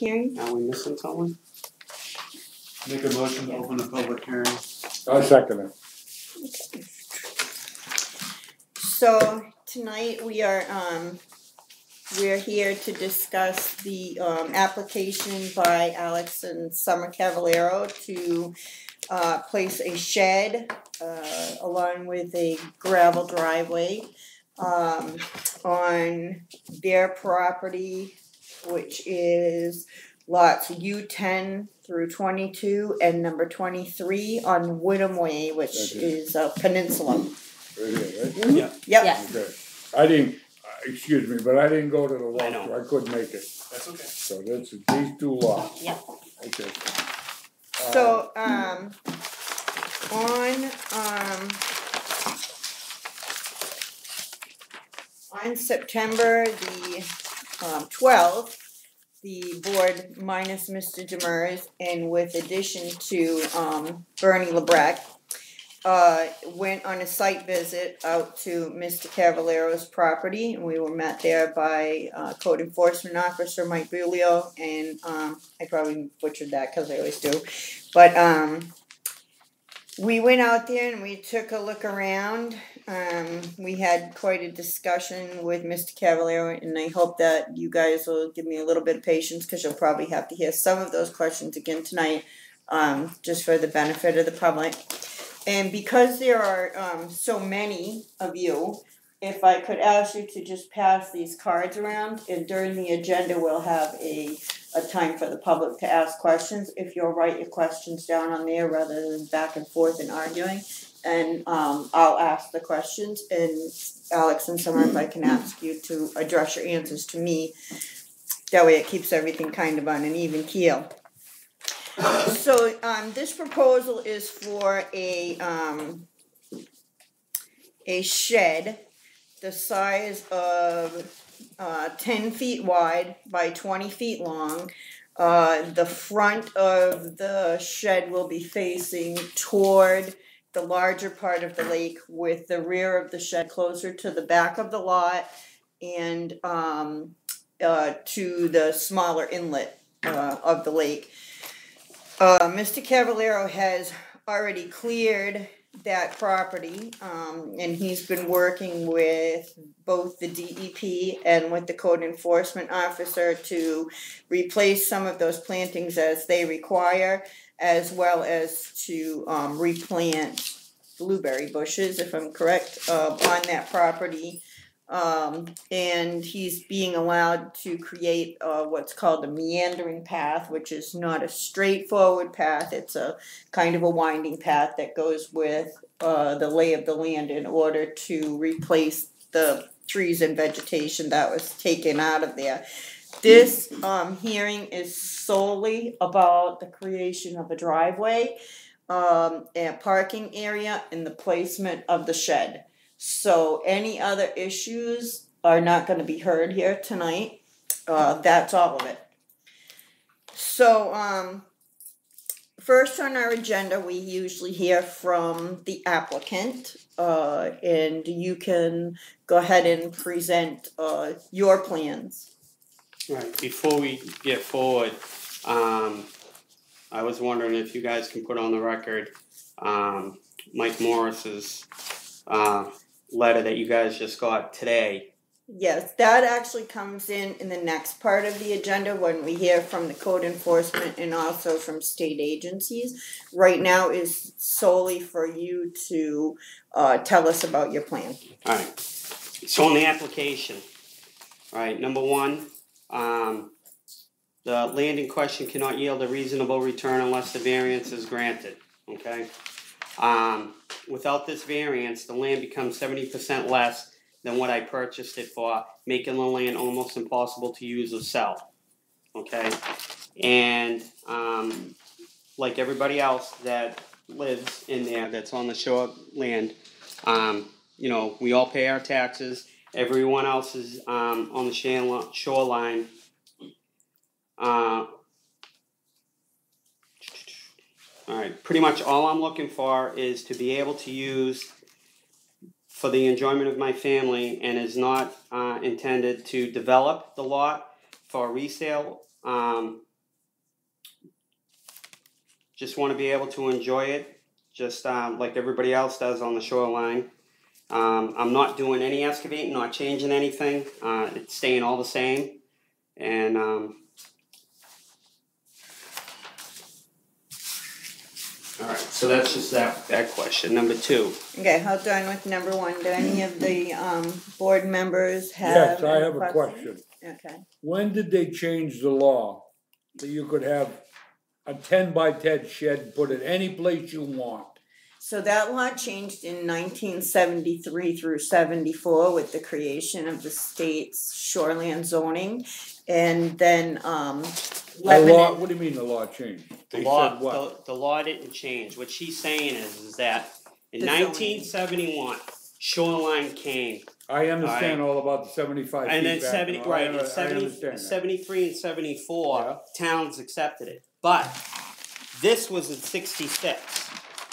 hearing? Are we missing someone? Make a motion to open the public hearing. I second it. Okay. So tonight we're here to discuss the application by Alex and Summer Cavallero to place a shed along with a gravel driveway on their property, which is lots U10 through 22 and number 23 on Woodham Way, which is a peninsula. Right here, right? Yeah. Yep. Yeah. Okay. I didn't, excuse me, but I didn't go to the I walk, know. so I couldn't make it. That's okay. So that's these two lots. Yeah. Okay. So, on September the 12th, the board minus Mr. Demers and with addition to Bernie Lebrecht went on a site visit out to Mr. Cavallero's property, and we were met there by Code Enforcement Officer Mike Bulio, and I probably butchered that because I always do, but we went out there and we took a look around. We had quite a discussion with Mr. Cavallero, and I hope that you guys will give me a little bit of patience because you'll probably have to hear some of those questions again tonight, just for the benefit of the public. And because there are so many of you, if I could ask you to just pass these cards around, and during the agenda we'll have a time for the public to ask questions. If you'll write your questions down on there rather than back and forth and arguing, and I'll ask the questions, and Alex and Summer, if I can ask you to address your answers to me, that way it keeps everything kind of on an even keel. So this proposal is for a shed the size of 10 feet wide by 20 feet long. The front of the shed will be facing toward the larger part of the lake, with the rear of the shed closer to the back of the lot and to the smaller inlet of the lake. Mr. Cavallero has already cleared that property, and he's been working with both the DEP and with the code enforcement officer to replace some of those plantings as they require, as well as to replant blueberry bushes, if I'm correct, on that property. And he's being allowed to create what's called a meandering path, which is not a straightforward path. It's a kind of a winding path that goes with the lay of the land in order to replace the trees and vegetation that was taken out of there. This hearing is solely about the creation of a driveway, a parking area, and the placement of the shed. So any other issues are not going to be heard here tonight. That's all of it. So first on our agenda, we usually hear from the applicant, and you can go ahead and present your plans. All right. Before we get forward, I was wondering if you guys can put on the record Mike Morris's letter that you guys just got today. Yes, that actually comes in the next part of the agenda when we hear from the code enforcement and also from state agencies. Right now is solely for you to tell us about your plan. All right. So on the application, all right, number one, the land in question cannot yield a reasonable return unless the variance is granted. Okay. Without this variance, the land becomes 70% less than what I purchased it for, making the land almost impossible to use or sell. Okay? And like everybody else that lives in there that's on the shore land, you know, we all pay our taxes. Everyone else is on the shoreline. All right, pretty much all I'm looking for is to be able to use for the enjoyment of my family, and is not intended to develop the lot for resale Just want to be able to enjoy it, just like everybody else does on the shoreline. I'm not doing any excavating, not changing anything. It's staying all the same. And all right, so that's just that question. Number 2. Okay, hold on with number 1. Do any of the board members have? Yes, I any have a question. Okay. When did they change the law that you could have a 10 by 10 shed, put it any place you want? So that law changed in 1973 through 74 with the creation of the state's shoreline zoning, and then Lebanon. What do you mean the law changed? The They law, said what? the law didn't change. What she's saying is that in The zoning. 1971, shoreline came. I understand all about the 75 feet And then back. 70, I right, in understand that. 73 and 74, Yeah. towns accepted it. But this was in 66.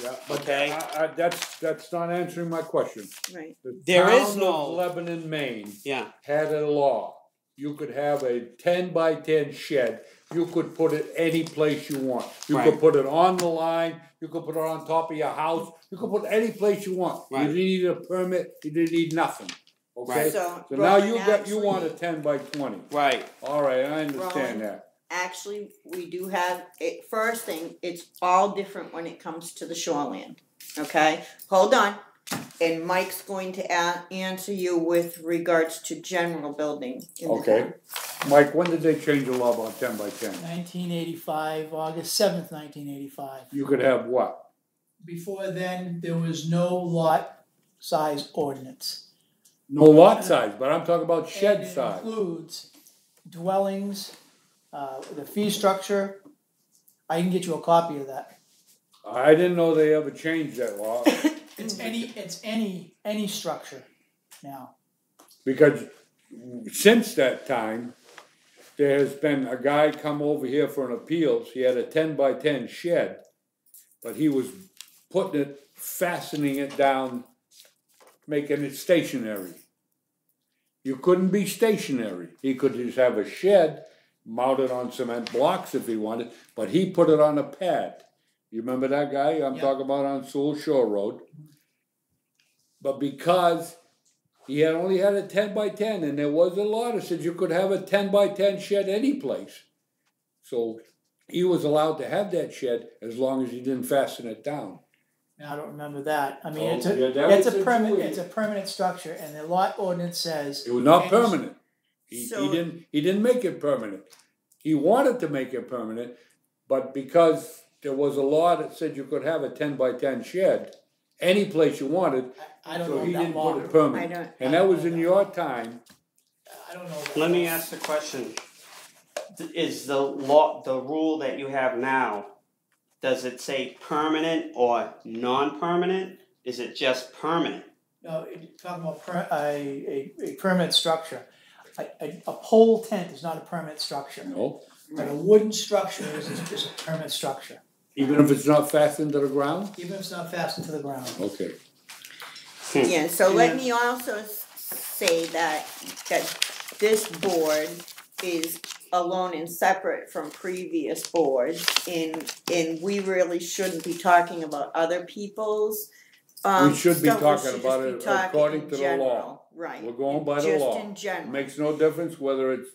Yeah, but Okay. that's not answering my question. Right. The There town is no- of Lebanon, Maine Yeah, had a law. You could have a 10 by 10 shed. You could put it any place you want. You Right. could put it on the line. You could put it on top of your house. You could put it any place you want. Right. You didn't need a permit. You didn't need nothing. Okay. Right. So, So now Roland, you want a 10 by 20. right. All right, I understand Roland. that. Actually, we do have it. First thing, it's all different when it comes to the shoreline. Okay, hold on. And Mike's going to answer you with regards to general building. In the Okay. town. Mike, when did they change the law about 10 by 10? 1985, August 7th, 1985. You could have what? Before then, there was no lot size ordinance. No lot size, but I'm talking about shed And it size. includes dwellings, the fee structure. I can get you a copy of that. I didn't know they ever changed that law. It's any structure now. Because since that time, there has been a guy come over here for an appeals. He had a 10 by 10 shed, but he was putting it, fastening it down, making it stationary. You couldn't be stationary. He could just have a shed mounted on cement blocks if he wanted, but he put it on a pad. You remember that guy I'm Yeah. talking about on Sewell Shore Road? But because he had only had a 10 by 10, and there was a law that said you could have a 10 by 10 shed any place. So he was allowed to have that shed as long as he didn't fasten it down. Now, I don't remember that. I mean, Oh, it's yeah, a that it's was a in permanent Sweden. it's a permanent structure, and the lot ordinance says It was not any- permanent. He So- didn't make it permanent. He wanted to make it permanent, but because there was a law that said you could have a 10 by 10 shed any place you wanted, I don't so know he that didn't law. put it permanent. I don't- And that was in your time. I don't know. That Let me law. ask the question. Is the law, the rule that you have now, does it say permanent or non-permanent? Is it permanent? No, you're talking about a permanent structure. A pole tent is not a permanent structure. No, But a wooden structure is a permanent structure, even if it's not fastened to the ground? even if it's not fastened to the ground. Okay. Yeah, so let me also say that this board is alone and separate from previous boards, and we really shouldn't be talking about other people's We should be stuff. talking should about just be it talking according in to the general. law. Right. We're going by the Just law. in It general. makes no difference whether it's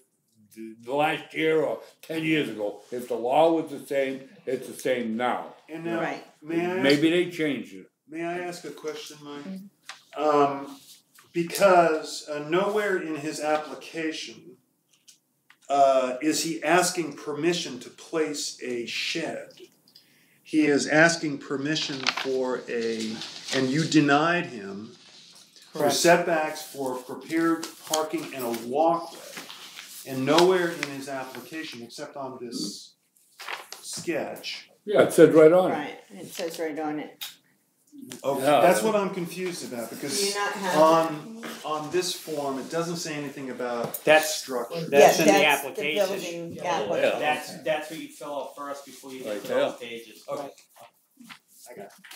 the last year or 10 years ago. If the law was the same, it's the same now. And now, Right. Maybe they changed it. may I ask a question, Mike? Because nowhere in his application is he asking permission to place a shed. He is asking permission for and you denied him for Correct. setbacks for prepared parking and a walkway. And nowhere in his application, except on this sketch. Yeah, it said right on it. Right, it says right on it. Okay, Yeah. that's what I'm confused about Do because you not have? on this form, it doesn't say anything about That's- structure. That's in the that's application. The building Yeah. application. That's what you fill out first before you Right get to there. those pages. Okay.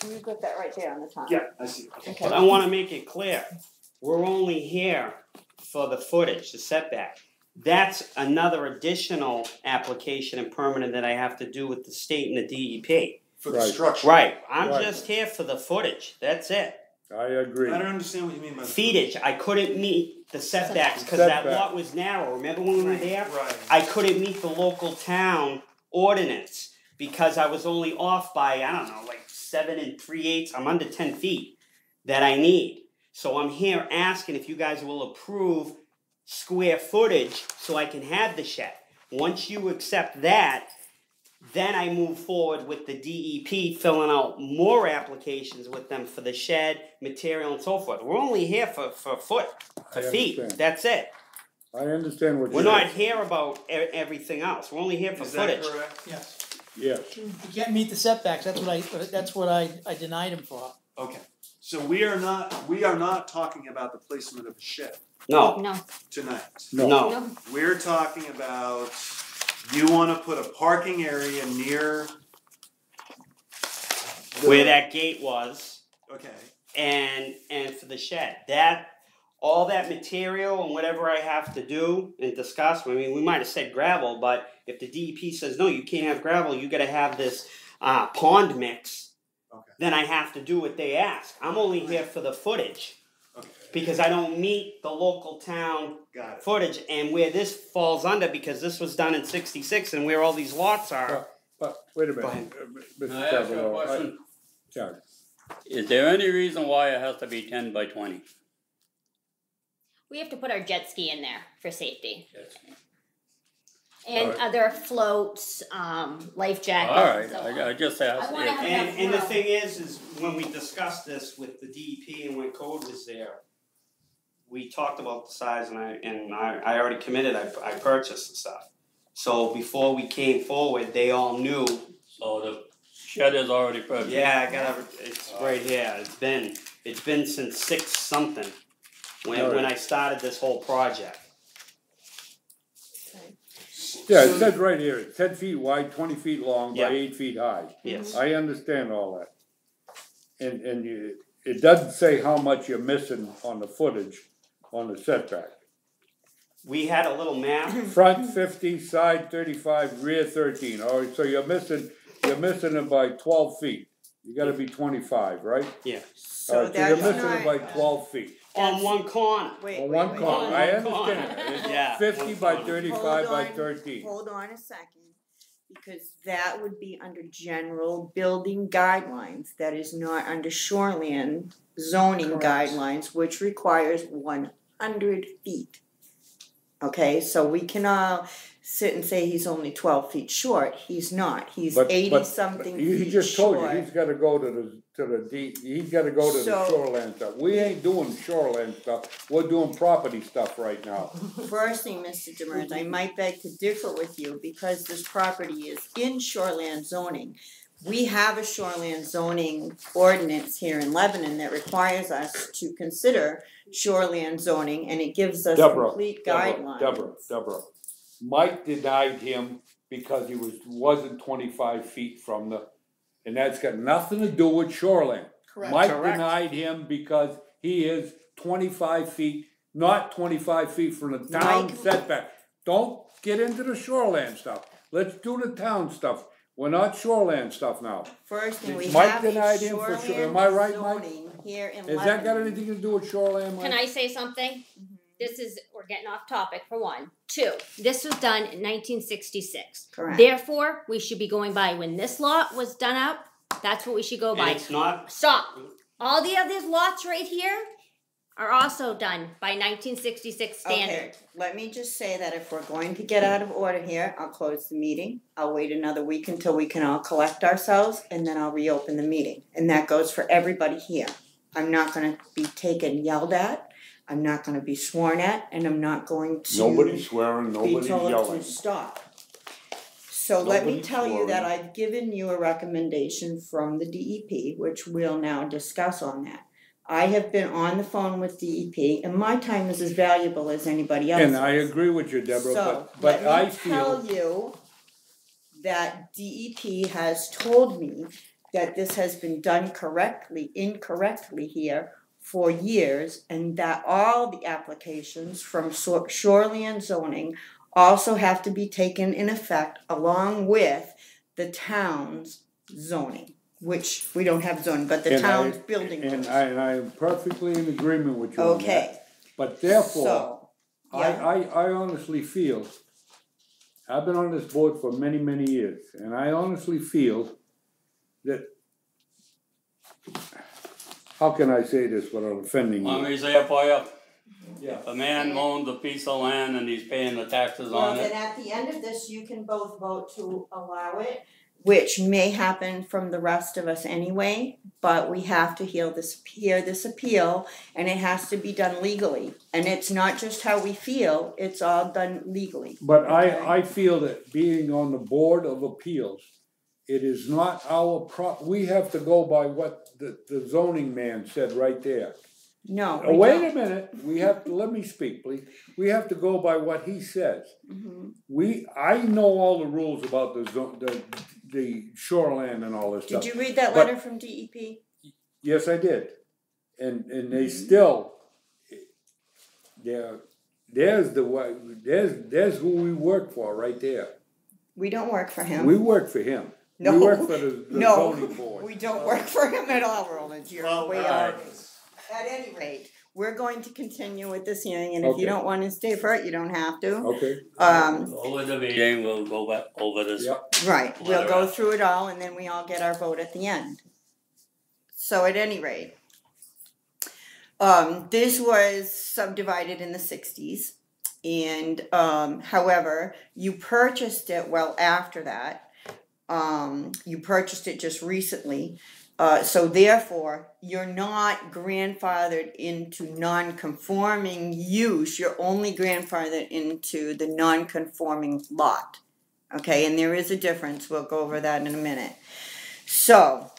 You've got that right there on the top. Yeah, I see. Okay. But I wanna make it clear, we're only here for the footage, the setback. That's another additional application and permanent that I have to do with the state and the DEP. for the Right. structure. Right, I'm Right. just here for the footage, that's it. I agree. I don't understand what you mean by Feetage, I couldn't meet the setbacks, cause that Setback. lot was narrow, remember when we were Right. there? Right. I couldn't meet the local town ordinance, because I was only off by, I don't know, like 7 3/8, I'm under 10 feet that I need. So I'm here asking if you guys will approve square footage so I can have the shed. Once you accept that, then I move forward with the DEP, filling out more applications with them for the shed, material and so forth. We're only here for I feet, understand. that's it. I understand what We're you're not here about everything else, we're only here for Is that footage. correct? Yes. Yes. You can't meet the setbacks, that's what I denied him for. Okay. So we are not talking about the placement of a shed No, No, tonight. no, no, We're talking about you want to put a parking area near where that gate was. Okay. And for the shed. That all that material and whatever I have to do and discuss. I mean, we might have said gravel, but if the DEP says no, you can't have gravel, you got to have this pond mix. Okay. Then I have to do what they ask. I'm only here for the footage Okay. because I don't meet the local town Got it. footage, and where this falls under, because this was done in '66, and where all these lots are. But wait a Go minute, ahead. Mr. Can I ask you a Cavallaro, question? Yeah. Is there any reason why it has to be 10 by 20? we have to put our jet ski in there for safety. Yes. And Alright. other floats, life jackets. All right, and so on. I just asked. I wanna have- And the thing is when we discussed this with the DEP and when code was there, we talked about the size, and I already committed. I purchased the stuff. So before we came forward, they all knew. So the shed is already purchased? Yeah, I got it's right here. It's been since 6 something when I started this whole project. Yeah, it says right here, it's 10 feet wide, 20 feet long, by Yeah. 8 feet high. Yes. I understand all that. And it doesn't say how much you're missing on the footage, on the setback. We had a little map. Front 50, side 35, rear 13. All right, so you're missing it by 12 feet. You gotta be 25, right? Yeah. So All right, so you're that's missing it by 12 feet. On one corner. Wait, On wait, one wait, corner, hold I on. understand. It's Yeah, 50 one by corner. 35 by Hold on. 13. Hold on a second, because that would be under general building guidelines. That is not under shoreline zoning Correct. guidelines, which requires 100 feet. Okay, so we can all sit and say he's only 12 feet short. He's not. He's But- 80 but something He feet just told short. you, he's gotta go he's gotta go to the So- shoreline stuff. We ain't doing shoreline stuff, we're doing property stuff right now. First thing, Mr. Demers, I might beg to differ with you because this property is in shoreland zoning. We have a shoreland zoning ordinance here in Lebanon that requires us to consider shoreland zoning, and it gives us complete guidelines. Deborah. Mike denied him because he wasn't 25 feet from and that's got nothing to do with shoreline. Correct. Mike Correct. denied him because he is 25 feet, not 25 feet from the town Mike- setback. Don't get into the shoreline stuff. Let's do the town stuff. We're not shoreline stuff now. First thing, we Mike have a denied him for sure. Am shoreland I right, Mike? zoning here in Has Lebanon. that got anything to do with shoreline, Mike? Can I say something? This is, we're getting off topic for one. 2, this was done in 1966. Correct. Therefore, we should be going by when this lot was done up, that's what we should go And by. it's not. Stop. All the other lots right here are also done by 1966 standard. Okay, let me just say that if we're going to get out of order here, I'll close the meeting. I'll wait another week until we can all collect ourselves, and then I'll reopen the meeting. And that goes for everybody here. I'm not gonna be taken yelled at, I'm not gonna be sworn at, and I'm not going to Nobody's swearing, be nobody's told yelling. to stop. So let me Nobody's tell you that swearing. I've given you a recommendation from the DEP, which we'll now discuss on that. I have been on the phone with DEP, and my time is as valuable as anybody else's. And I agree with you, Deborah, So, but I let me tell feel, you that DEP has told me that this has been done incorrectly here for years, and that all the applications from shoreline zoning also have to be taken in effect along with the town's zoning, which we don't have zoning, but the And town's building rules. And I am perfectly in agreement with you on that. Okay, But therefore, so, yeah, I honestly feel, I've been on this board for many, many years, and I honestly feel that, how can I say this without offending Let you? me say it for you. Yeah. If a man owns a piece of land and he's paying the taxes well, on then it, at the end of this, you can both vote to allow it, which may happen from the rest of us anyway, but we have to hear this appeal, and it has to be done legally. And it's not just how we feel, it's all done legally. But Okay. I feel that being on the Board of Appeals, it is not our we have to go by what the zoning man said right there. No, Oh, we wait don't. a minute, we have to, let me speak, please. We have to go by what he says. Mhm. I know all the rules about the shoreline and all this stuff. Did you read that But- letter from DEP? Yes, I did. And they still, there's the way, there's who we work for right there. We don't work for him. We work for him. No. We work for the No, zoning board. we don't work for him at all, Roland. You're Well, way alright. off. At any rate, we're going to continue with this hearing, and if Okay. you don't want to stay for it, you don't have to. Okay, over the meeting, we'll go back over this. yep. Right, we'll Letter go out. through it all, and then we all get our vote at the end. So at any rate, this was subdivided in the 60s, and however, you purchased it well after that. You purchased it just recently. So therefore, you're not grandfathered into non-conforming use, you're only grandfathered into the non-conforming lot. Okay, and there is a difference, we'll go over that in a minute. So,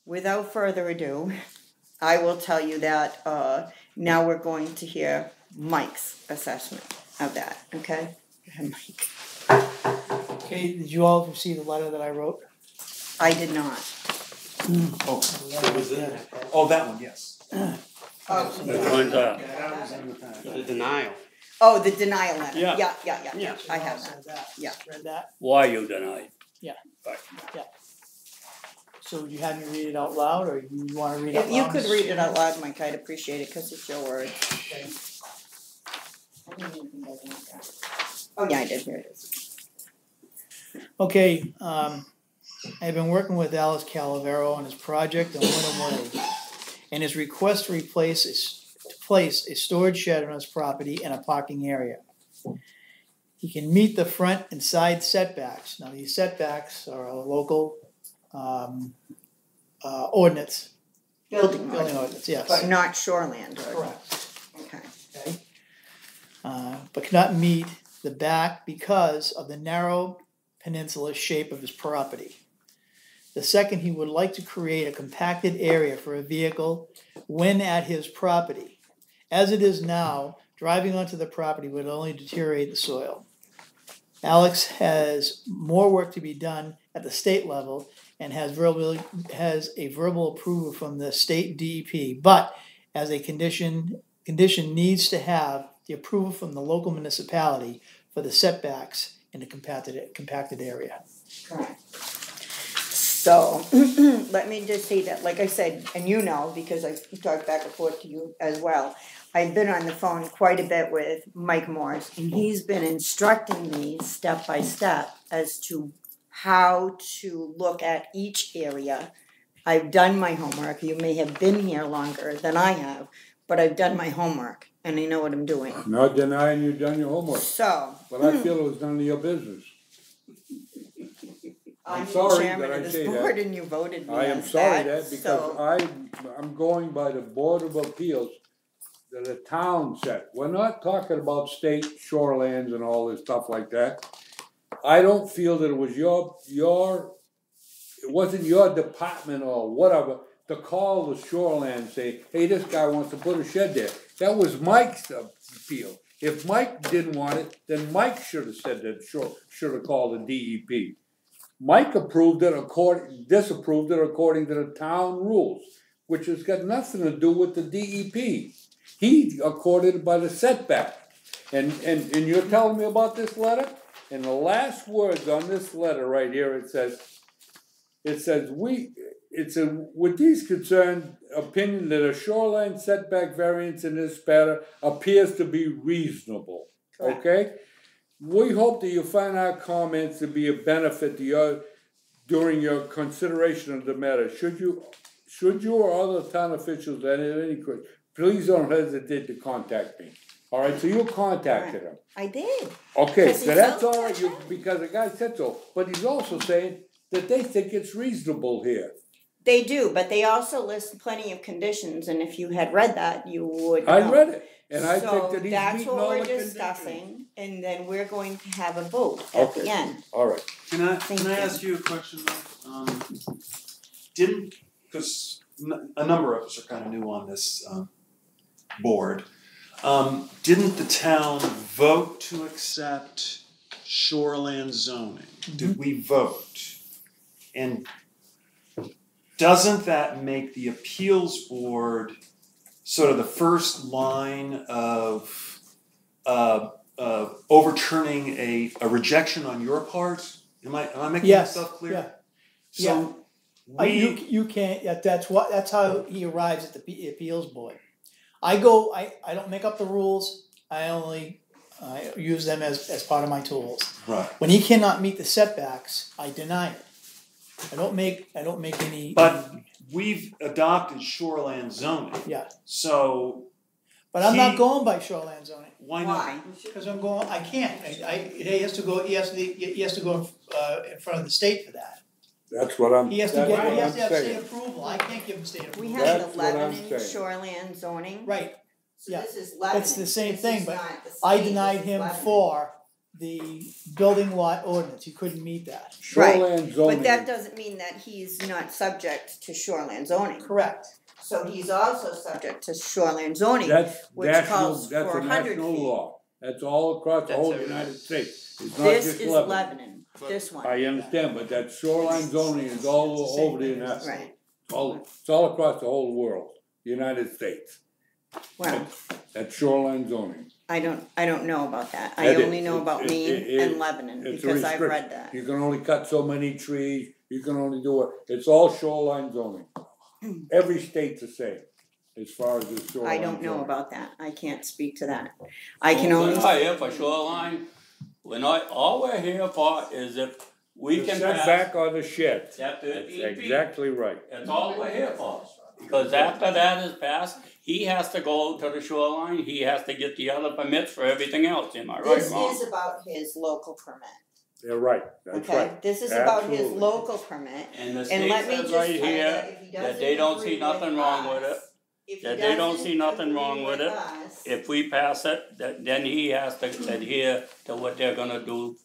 without further ado, I will tell you that now we're going to hear Mike's assessment of that, okay? Go ahead, Mike. Okay, did you all see the letter that I wrote? I did not. Oh, Yeah. oh, that one, yes. Oh, Which one's that? Yeah, that was in the packet. The denial. oh, the denial letter. Yeah. Yeah. I have that. Said that. Yeah. Read that? Why you denied? So would you have me read it out loud, or you wanna read it out If loud? you could read it out loud, Mike, I'd appreciate it, because it's your words. Okay. Oh, yeah, I did, here it is. Okay, I've been working with Alex Calavero on his project on Wyndham Way, and his request to place a storage shed on his property and a parking area. He can meet the front and side setbacks. Now, these setbacks are a local ordinance, Building building ordinance, ordinance, yes. but not shoreland ordinance. Correct. Okay. Okay. But cannot meet the back because of the narrow peninsula shape of his property. The second, he would like to create a compacted area for a vehicle when at his property. As it is now, driving onto the property would only deteriorate the soil. Alex has more work to be done at the state level and has a verbal approval from the state DEP, but as a condition needs to have the approval from the local municipality for the setbacks in the compacted area. Correct. So, let me just say that, like I said, and you know, because I've talked back and forth to you as well, I've been on the phone quite a bit with Mike Morris, and he's been instructing me step by step as to how to look at each area. I've done my homework. You may have been here longer than I have, but I've done my homework, and I know what I'm doing. Not denying you've done your homework, So, but I feel it was none of your business. I'm I'm the sorry chairman that of I this say that. board, and you voted me I am as sorry that, that, because so. I'm going by the Board of Appeals that the town set. We're not talking about state shorelands and all this stuff like that. I don't feel that it was it wasn't your department or whatever to call the shoreline and say, hey, this guy wants to put a shed there. That was Mike's appeal. If Mike didn't want it, then Mike should have said that, should have called the DEP. Mike disapproved it according to the town rules, which has got nothing to do with the DEP. He accorded by the setback. And you're telling me about this letter? And the last words on this letter right here, it says, it says, with these concerned, opinion that a shoreline setback variance in this matter appears to be reasonable. Correct. Okay? We hope that you find our comments to be a benefit to your, during your consideration of the matter. Should you or other town officials have any questions, please don't hesitate to contact me. All right, so you contacted him. I did. Okay, 'Cause so he that's felt all right, that. because the guy said so. But he's also saying that they think it's reasonable here. They do, but they also list plenty of conditions, and if you had read that, you would know. I read it, and I So think that he's that's meeting what all we're the conditions. discussing, and then we're going to have a vote at the Okay. end. All right. Can I Thank you. ask you a question though? Because a number of us are kind of new on this board. Didn't the town vote to accept shoreland zoning? Did we vote? And doesn't that make the appeals board sort of the first line of overturning a rejection on your part? Am I making Yes, myself clear? yeah. So You can't, that's how he arrives at the appeals board. I don't make up the rules, I use them as part of my tools. right. When he cannot meet the setbacks, I deny it. I don't make any. But we've adopted shoreland zoning. Yeah, So but I'm not He- going by shoreline zoning, why not? Why? because I can't, he has to go in front of the state for that. That's what I'm, He has to that's get, what he has I'm to have state saying. approval, I can't give him state approval. We have That's the what I'm Lebanon saying. shoreland zoning. Right, So yeah. this is Lebanon. That's the same This thing, is but not the I state, denied this is him Lebanon. for the building lot ordinance, he couldn't meet that. Shoreland zoning. But that doesn't mean that he's not subject to shoreland zoning. Correct. So he's also subject to shoreland zoning. That's which national, calls that's for a 100 national feet. law. That's all across the That's whole everywhere. United States. It's not This just is Lebanon. Lebanon, this one. I understand, but that shoreline zoning is all over the United Right, It's all across the whole world, the United States. well, That's shoreline zoning. I don't know about that. I That is- only know about Maine and Lebanon It's a because I've restriction. read that. You can only cut so many trees, you can only do it, it's all shoreline zoning. Every state's the same, as far as the shoreline I don't know zoning. about that. I can't speak to that. I can only. We're not here for shoreline, all we're here for is if we The can pass setback or the shed. that That's 13 feet. exactly right. That's all we're here for. Because after that is passed, he has to go to the shoreline, he has to get the other permits for everything else, am I right This or wrong? is about his local permit, They're right, that's okay? right. This is about his Absolutely. local permit. And the And state let me says just right tell you here that if he that doesn't they don't see agree nothing with wrong with us, it. if he That they don't doesn't see nothing agree wrong with it. us, If we pass it, then he has to adhere to what they're gonna do.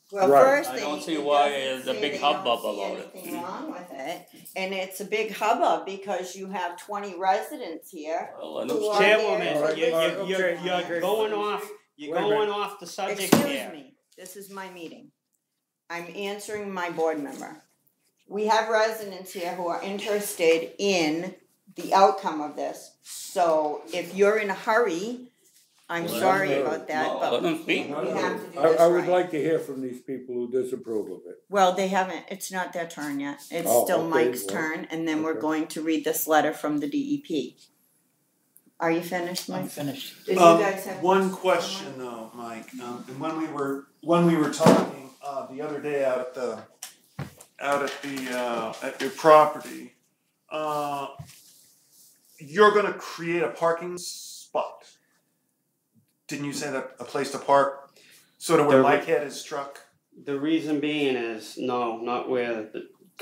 well, Right. first I they, don't see it why doesn't there's a say big they hubbub don't see about it. anything wrong with it, and it's a big hubbub because you have 20 residents here. Well, and Who it's- are there Chairwoman, to Alright, you're listen. going off, you're Wait a going minute. off the subject Excuse here. me, this is my meeting. I'm answering my board member. We have residents here who are interested in the outcome of this. So if you're in a hurry, I'm Well, sorry no, about that, no, but let them speak. we have to do I this would right. like to hear from these people who disapprove of it. Well, they haven't, it's not their turn yet. It's Oh, still okay, Mike's well, turn, and then we're okay. going to read this letter from the DEP. Are you finished, I'm Mike? finished. Did you guys have One questions? question though, Mike, and when we were talking the other day out at your property, you're gonna create a parking spot. Didn't you say that a place to park, sort of where There- Mike had his truck? The reason being is, no, not where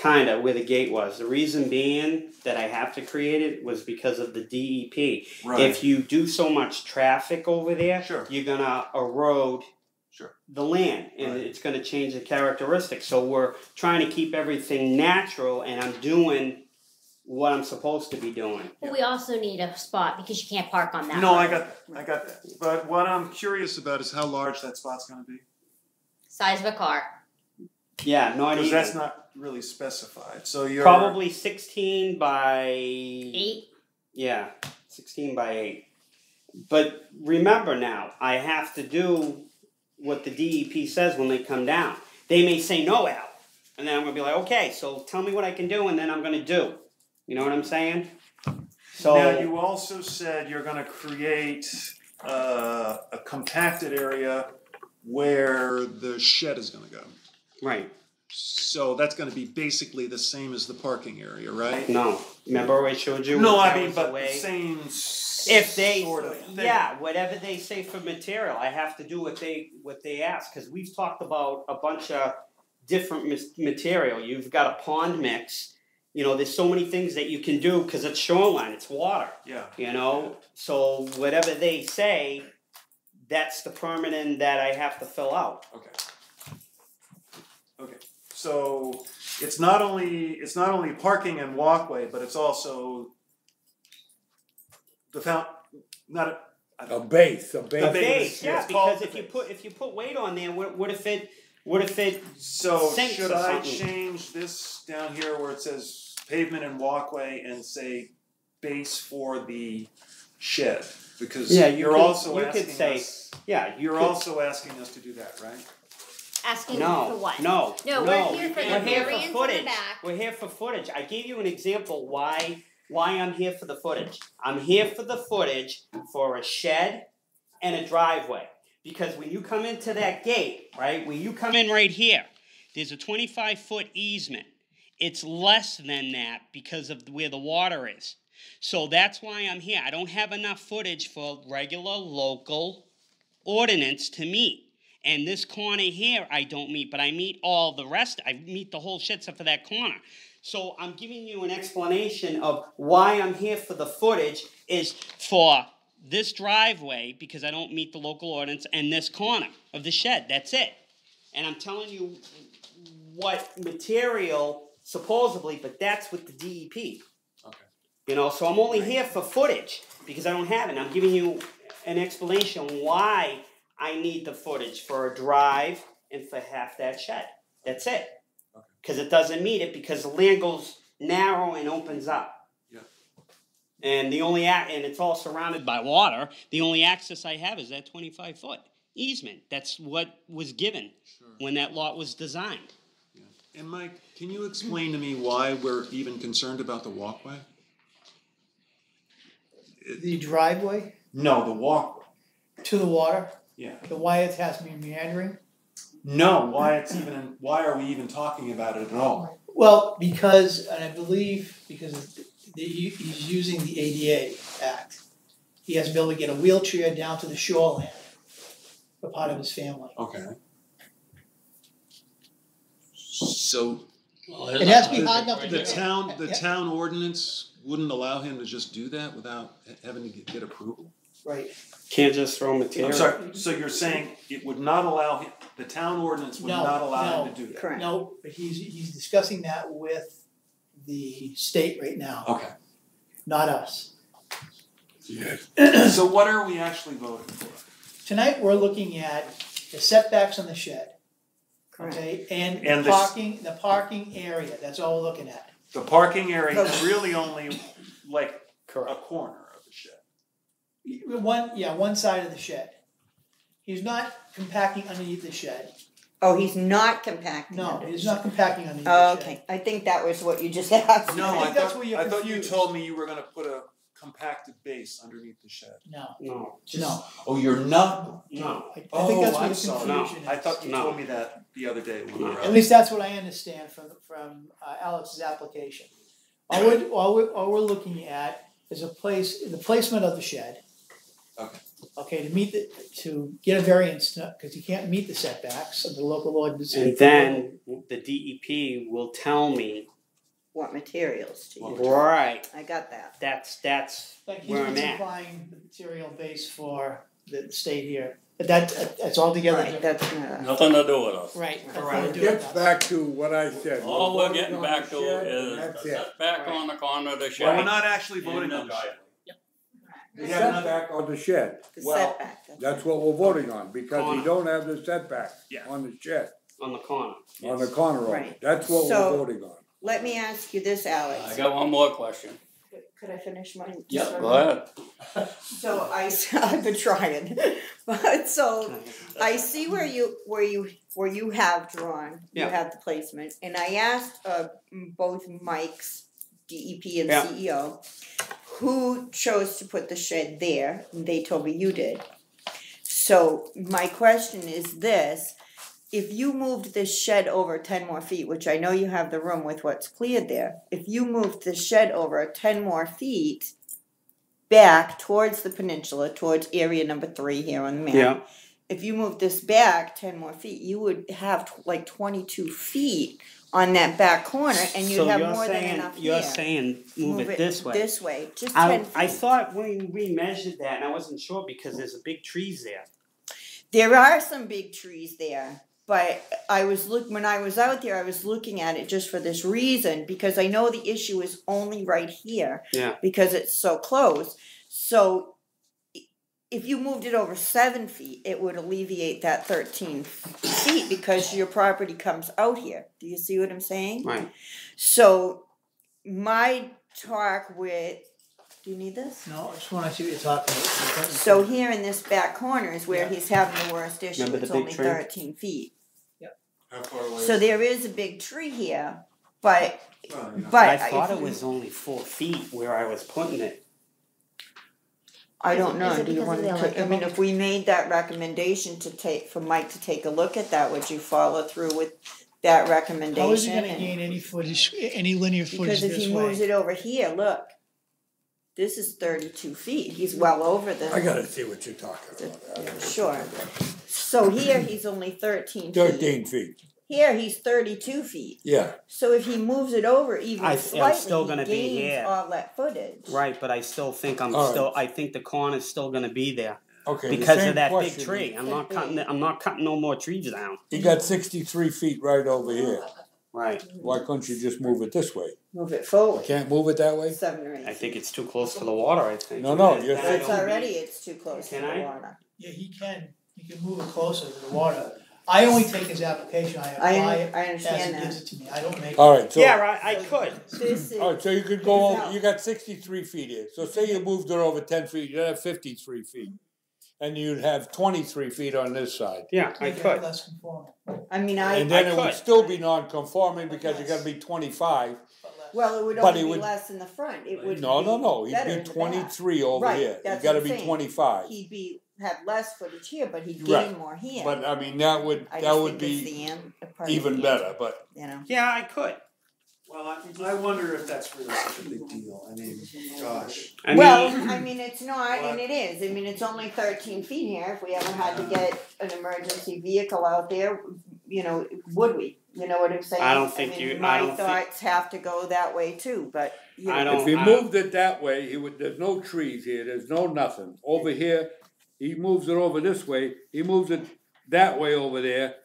where the gate was. The reason being that I have to create it was because of the DEP. If you do so much traffic over there, Sure. you're gonna erode Sure. the land, and Right. it's gonna change the characteristics. So we're trying to keep everything natural, and I'm doing what I'm supposed to be doing. But we also need a spot because you can't park on that. No, I road. got that. But what I'm curious about is how large that spot's gonna be. Size of a car. Yeah, not Because even. that's not really specified, so you're. Probably 16 by 8. Yeah, 16 by 8. But remember now, I have to do what the DEP says when they come down. They may say no, Al. And then I'm gonna be like, okay, so tell me what I can do, and then I'm gonna do. You know what I'm saying? So Now, you also said you're gonna create a compacted area where the shed is gonna go. right. So that's gonna be basically the same as the parking area, right? No. Remember I showed you? No, I that mean, was but the way? the same If they, sort of thing. yeah, whatever they say for material, I have to do what they ask. Because we've talked about a bunch of different material. You've got a pond mix. You know, there's so many things that you can do because it's shoreline, it's water. Yeah. You know, so whatever they say, that's the permanent that I have to fill out. Okay. Okay. So it's not only parking and walkway, but it's also the A base. The base, base, yeah, yeah, it's called because the if you put weight on there, what if it So sinks should or I something? change this down here where it says pavement and walkway and say base for the shed? Because Yeah, you're also asking say, us. yeah, You're also asking us to do that, right? Asking no, for what? no, No, we're here for the We're here variance for in the footage. back. We're here for footage. I gave you an example why I'm here for the footage. I'm here for the footage for a shed and a driveway. Because when you come into that gate, right, when you come in right here, there's a 25-foot easement. It's less than that because of where the water is. So that's why I'm here. I don't have enough footage for regular local ordinance to meet. And this corner here, I don't meet, but I meet all the rest. I meet the whole shit except for that corner. So I'm giving you an explanation of why I'm here for the footage is for this driveway, because I don't meet the local ordinance, and this corner of the shed. That's it. And I'm telling you what material, supposedly, but that's with the DEP. Okay. You know, so I'm only here for footage because I don't have it. I'm giving you an explanation why I need the footage for a drive and for half that shed. That's it. Because it doesn't meet it because the land goes narrow and opens up. Yeah. And and it's all surrounded by water. The only access I have is that 25-foot easement. That's what was given when that lot was designed. Yeah. And Mike, can you explain to me why we're even concerned about the walkway? The driveway No, the walkway. to the water, Yeah. the why it has to be meandering. No, why are we even talking about it at all? Well, because, and I believe because he's using the ADA Act, he has to be able to get a wheelchair down to the shoreline for part of his family. Okay. So It has to be hard enough to the get. town ordinance wouldn't allow him to just do that without having to get approval? Right. Can't just throw material. I'm sorry, so you're saying it would not allow him, the town ordinance would not allow him to do that? Correct. No, but he's discussing that with the state right now, Okay. not us. So what are we actually voting for? Tonight, we're looking at the setbacks on the shed, Correct. okay, and And the this- parking area, that's all we're looking at. The parking area is really only like a corner of the shed. One side of the shed. He's not compacting underneath the shed. Oh, he's not compacting. No, under he's the not compacting underneath Oh, the shed. okay. I think that was what you just asked. No, I I think that's thought, where you're I thought you confused. told me you were gonna put a compacted base underneath the shed. No, No. no, Oh, you're not? No. I think Oh, that's where I'm the sorry. confusion is. I thought you No. told me that the other day when we were At out. least that's what I understand from Alex's application. All we're looking at is the placement of the shed. Okay. Okay, to get a variance, because you can't meet the setbacks of the local ordinance. And then the DEP will tell me, What materials to use? right, I got that. that's Like he's where been I'm at. supplying the material base for the state here, but that's altogether Right, different. that's, Nothing to do with us. Right. Correct. It gets back to what I said. All we're voting getting on back the to shed, is and that's the it. setback on the corner of the shed. Well, we're not actually and voting the on the shed. driveway. The setback on the shed, the Well, setback. that's what we're voting on, because Corner. you don't have the setback Yeah. on the shed, On the corner. on the corner of Right. it, that's what So- we're voting on. Let me ask you this, Alex. I got one more question. could I finish mine? Yep, go ahead. So I've been trying, but so I see where you have drawn, you Yeah. have the placement, and I asked both Mike's DEP and Yeah. CEO who chose to put the shed there, and they told me you did. So my question is this: if you moved this shed over 10 more feet, which I know you have the room with what's cleared there, if you moved the shed over 10 more feet back towards the peninsula, towards area number 3 here on the map, Yeah. if you moved this back 10 more feet, you would have like 22 feet on that back corner, and you'd So have you're more saying, than enough you're here. saying move it this way. This way, just 10 feet. I thought when we measured that, and I wasn't sure because there's a big trees there. There are some big trees there, but when I was out there, I was looking at it just for this reason, because I know the issue is only right here, Yeah. because it's so close. So if you moved it over 7 feet, it would alleviate that 13 feet because your property comes out here. Do you see what I'm saying? Right. So my talk with, do you need this? No, I just wanna see what you're talking about. So here in this back corner is where Yeah. he's having the worst issue. Remember the It's big only tree? 13 feet. How far away? So there is a big tree here, but Well, you know. but I thought if it you- was only 4 feet where I was putting it. I don't know. Is it Do you because want of the to? I mean, electrical? if we made that recommendation for Mike to take a look at that, would you follow through with that recommendation? How is he gonna And- gain any footage, any linear footage Because if this he moves way? it over here, look, this is 32 feet. He's well over the. I gotta see what you're talking about. Sure. So here he's only 13 feet. 13 feet, Here he's 32 feet. yeah. So if he moves it over even I'm slightly, still he gonna be gains here. all that footage. Right, but I still think All right. I think the corner's still gonna be there. Okay. the Because same of that big question. tree. I'm not cutting no more trees down. You got 63 feet right over here. Right. Why couldn't you just move it this way? Move it forward. Can't move it that way? 7 or 8 I think feet. it's too close to the water, I think. No, you're It's already, it's too close to Can the I? water. Yeah, he can move it closer to the water. I only take his application, I apply it I as he understand gives that. it to me, I don't make. Alright, so. Yeah, I could. This is, Alright, so you could go over, you got 63 feet here. So say you moved it over 10 feet, you'd have 53 feet. And you'd have 23 feet on this side. Yeah, I Make it could. less conforming, I mean, And then it would could. still be non-conforming because you gotta be 25. but less. well, it would But only it be would- less in the front. It would No, be he'd better be in the back. 23 over Right, here. You that's gotta what I'm be saying. 25. He'd have less footage here, but he'd Right. gain more here. But I mean, that would I just think be it's the part of even the better, answer, but. you know. Yeah, I could. Well, I wonder if that's really such a big deal. I mean, gosh. I Well, mean, I mean, it's not, and it is. I mean, it's only 13 feet here. If we ever had to get an emergency vehicle out there, you know, would we? You know what I'm saying? I don't think mean, you- I my don't think- thoughts have to go that way too, but you know. I don't- If he moved it that way, he would, there's no trees here, there's no nothing. Over here, he moves it over this way, he moves it that way over there.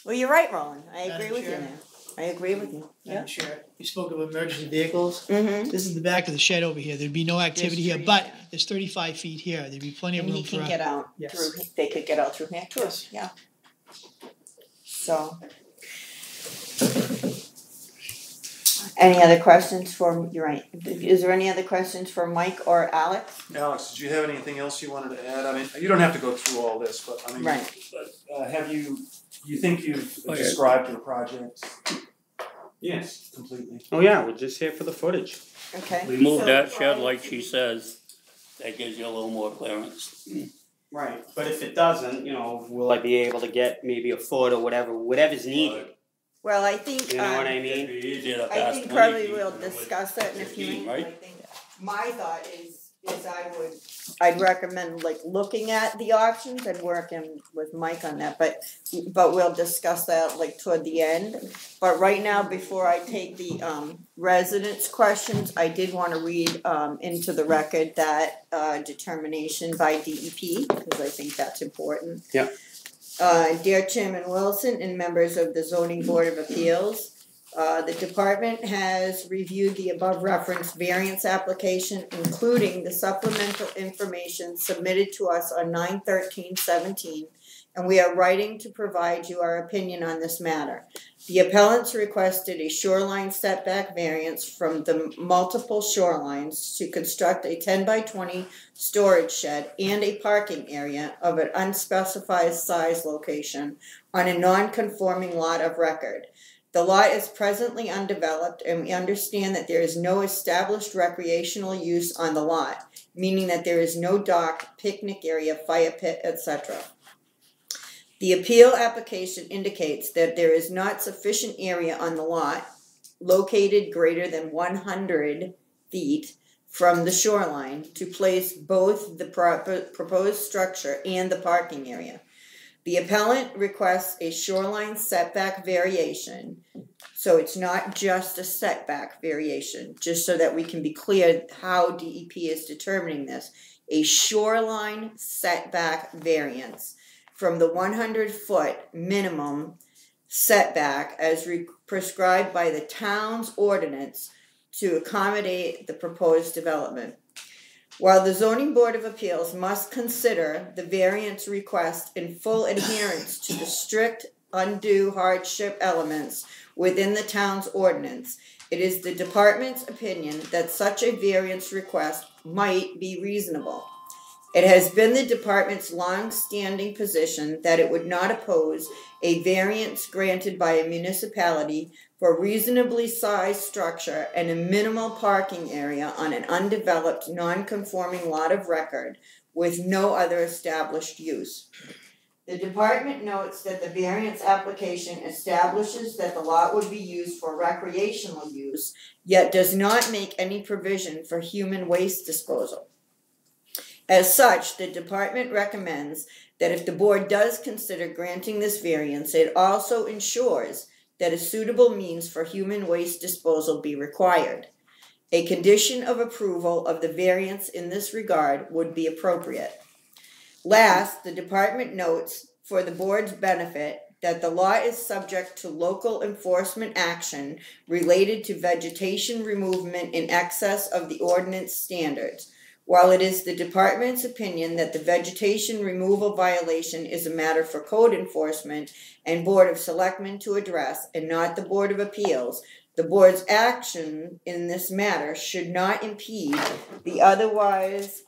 Well, you're right, Roland. I Madam agree with you Chair. now. I agree with you. Madam Chair, you spoke of emergency vehicles. Mm-hmm. This is the back of the shed over here. There'd be no activity here, trees, but yeah. there's 35 feet here. There'd be plenty of And room he for. can get out Yes. through. They could get out through here too. Yes. Yeah. So. Any other questions for, you're right, is there any other questions for Mike or Alex? Alex, did you have anything else you wanted to add? I mean, you don't have to go through all this, but I mean, Right. have you think you've Oh, yeah. described your project yes. completely? Oh yeah, we're just here for the footage. Okay. We moved So that shed prior like to- she says, that gives you a little more clearance. Right. But if it doesn't, will I be able to get maybe a foot or whatever's needed? Well, I think, You know what I It'd mean? be easier to I pass think 20 probably feet we'll than it would discuss that in a few 15, minutes. right? I think my thought is I'd recommend like looking at the options and working with Mike on that, but we'll discuss that like toward the end. But right now, before I take the residents' questions, I did want to read into the record that determination by DEP, because I think that's important. Yeah. Dear Chairman Wilson and members of the Zoning Board of Appeals, The department has reviewed the above referenced variance application, including the supplemental information submitted to us on 9/13/17, and we are writing to provide you our opinion on this matter. The appellants requested a shoreline setback variance from the multiple shorelines to construct a 10 by 20 storage shed and a parking area of an unspecified size location on a non-conforming lot of record. The lot is presently undeveloped, and we understand that there is no established recreational use on the lot, meaning that there is no dock, picnic area, fire pit, etc. The appeal application indicates that there is not sufficient area on the lot located greater than 100 feet from the shoreline to place both the proposed structure and the parking area. The appellant requests a shoreline setback variation, so it's not just a setback variation, just so that we can be clear how DEP is determining this. A shoreline setback variance from the 100-foot minimum setback as prescribed by the town's ordinance to accommodate the proposed development. While the Zoning Board of Appeals must consider the variance request in full adherence to the strict undue hardship elements within the town's ordinance, it is the department's opinion that such a variance request might be reasonable. It has been the department's long-standing position that it would not oppose a variance granted by a municipality for reasonably sized structure and a minimal parking area on an undeveloped, non-conforming lot of record with no other established use. The department notes that the variance application establishes that the lot would be used for recreational use, yet does not make any provision for human waste disposal. As such, the department recommends that if the board does consider granting this variance, it also ensures that a suitable means for human waste disposal be required. A condition of approval of the variance in this regard would be appropriate. Last, the department notes for the board's benefit that the law is subject to local enforcement action related to vegetation removal in excess of the ordinance standards. While it is the department's opinion that the vegetation removal violation is a matter for code enforcement and Board of Selectmen to address and not the Board of Appeals, the board's action in this matter should not impede the otherwise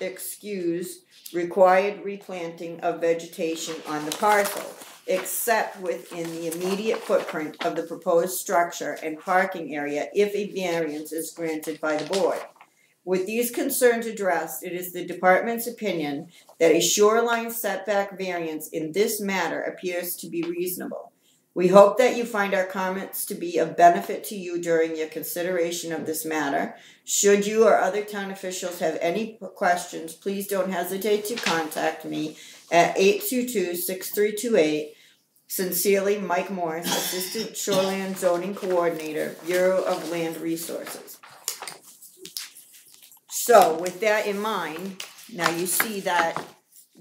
excuse required replanting of vegetation on the parcel, except within the immediate footprint of the proposed structure and parking area if a variance is granted by the board. With these concerns addressed, it is the department's opinion that a shoreline setback variance in this matter appears to be reasonable. We hope that you find our comments to be of benefit to you during your consideration of this matter. Should you or other town officials have any questions, please don't hesitate to contact me at 822-6328. Sincerely, Mike Morris, Assistant Shoreland Zoning Coordinator, Bureau of Land Resources. So, with that in mind, now you see that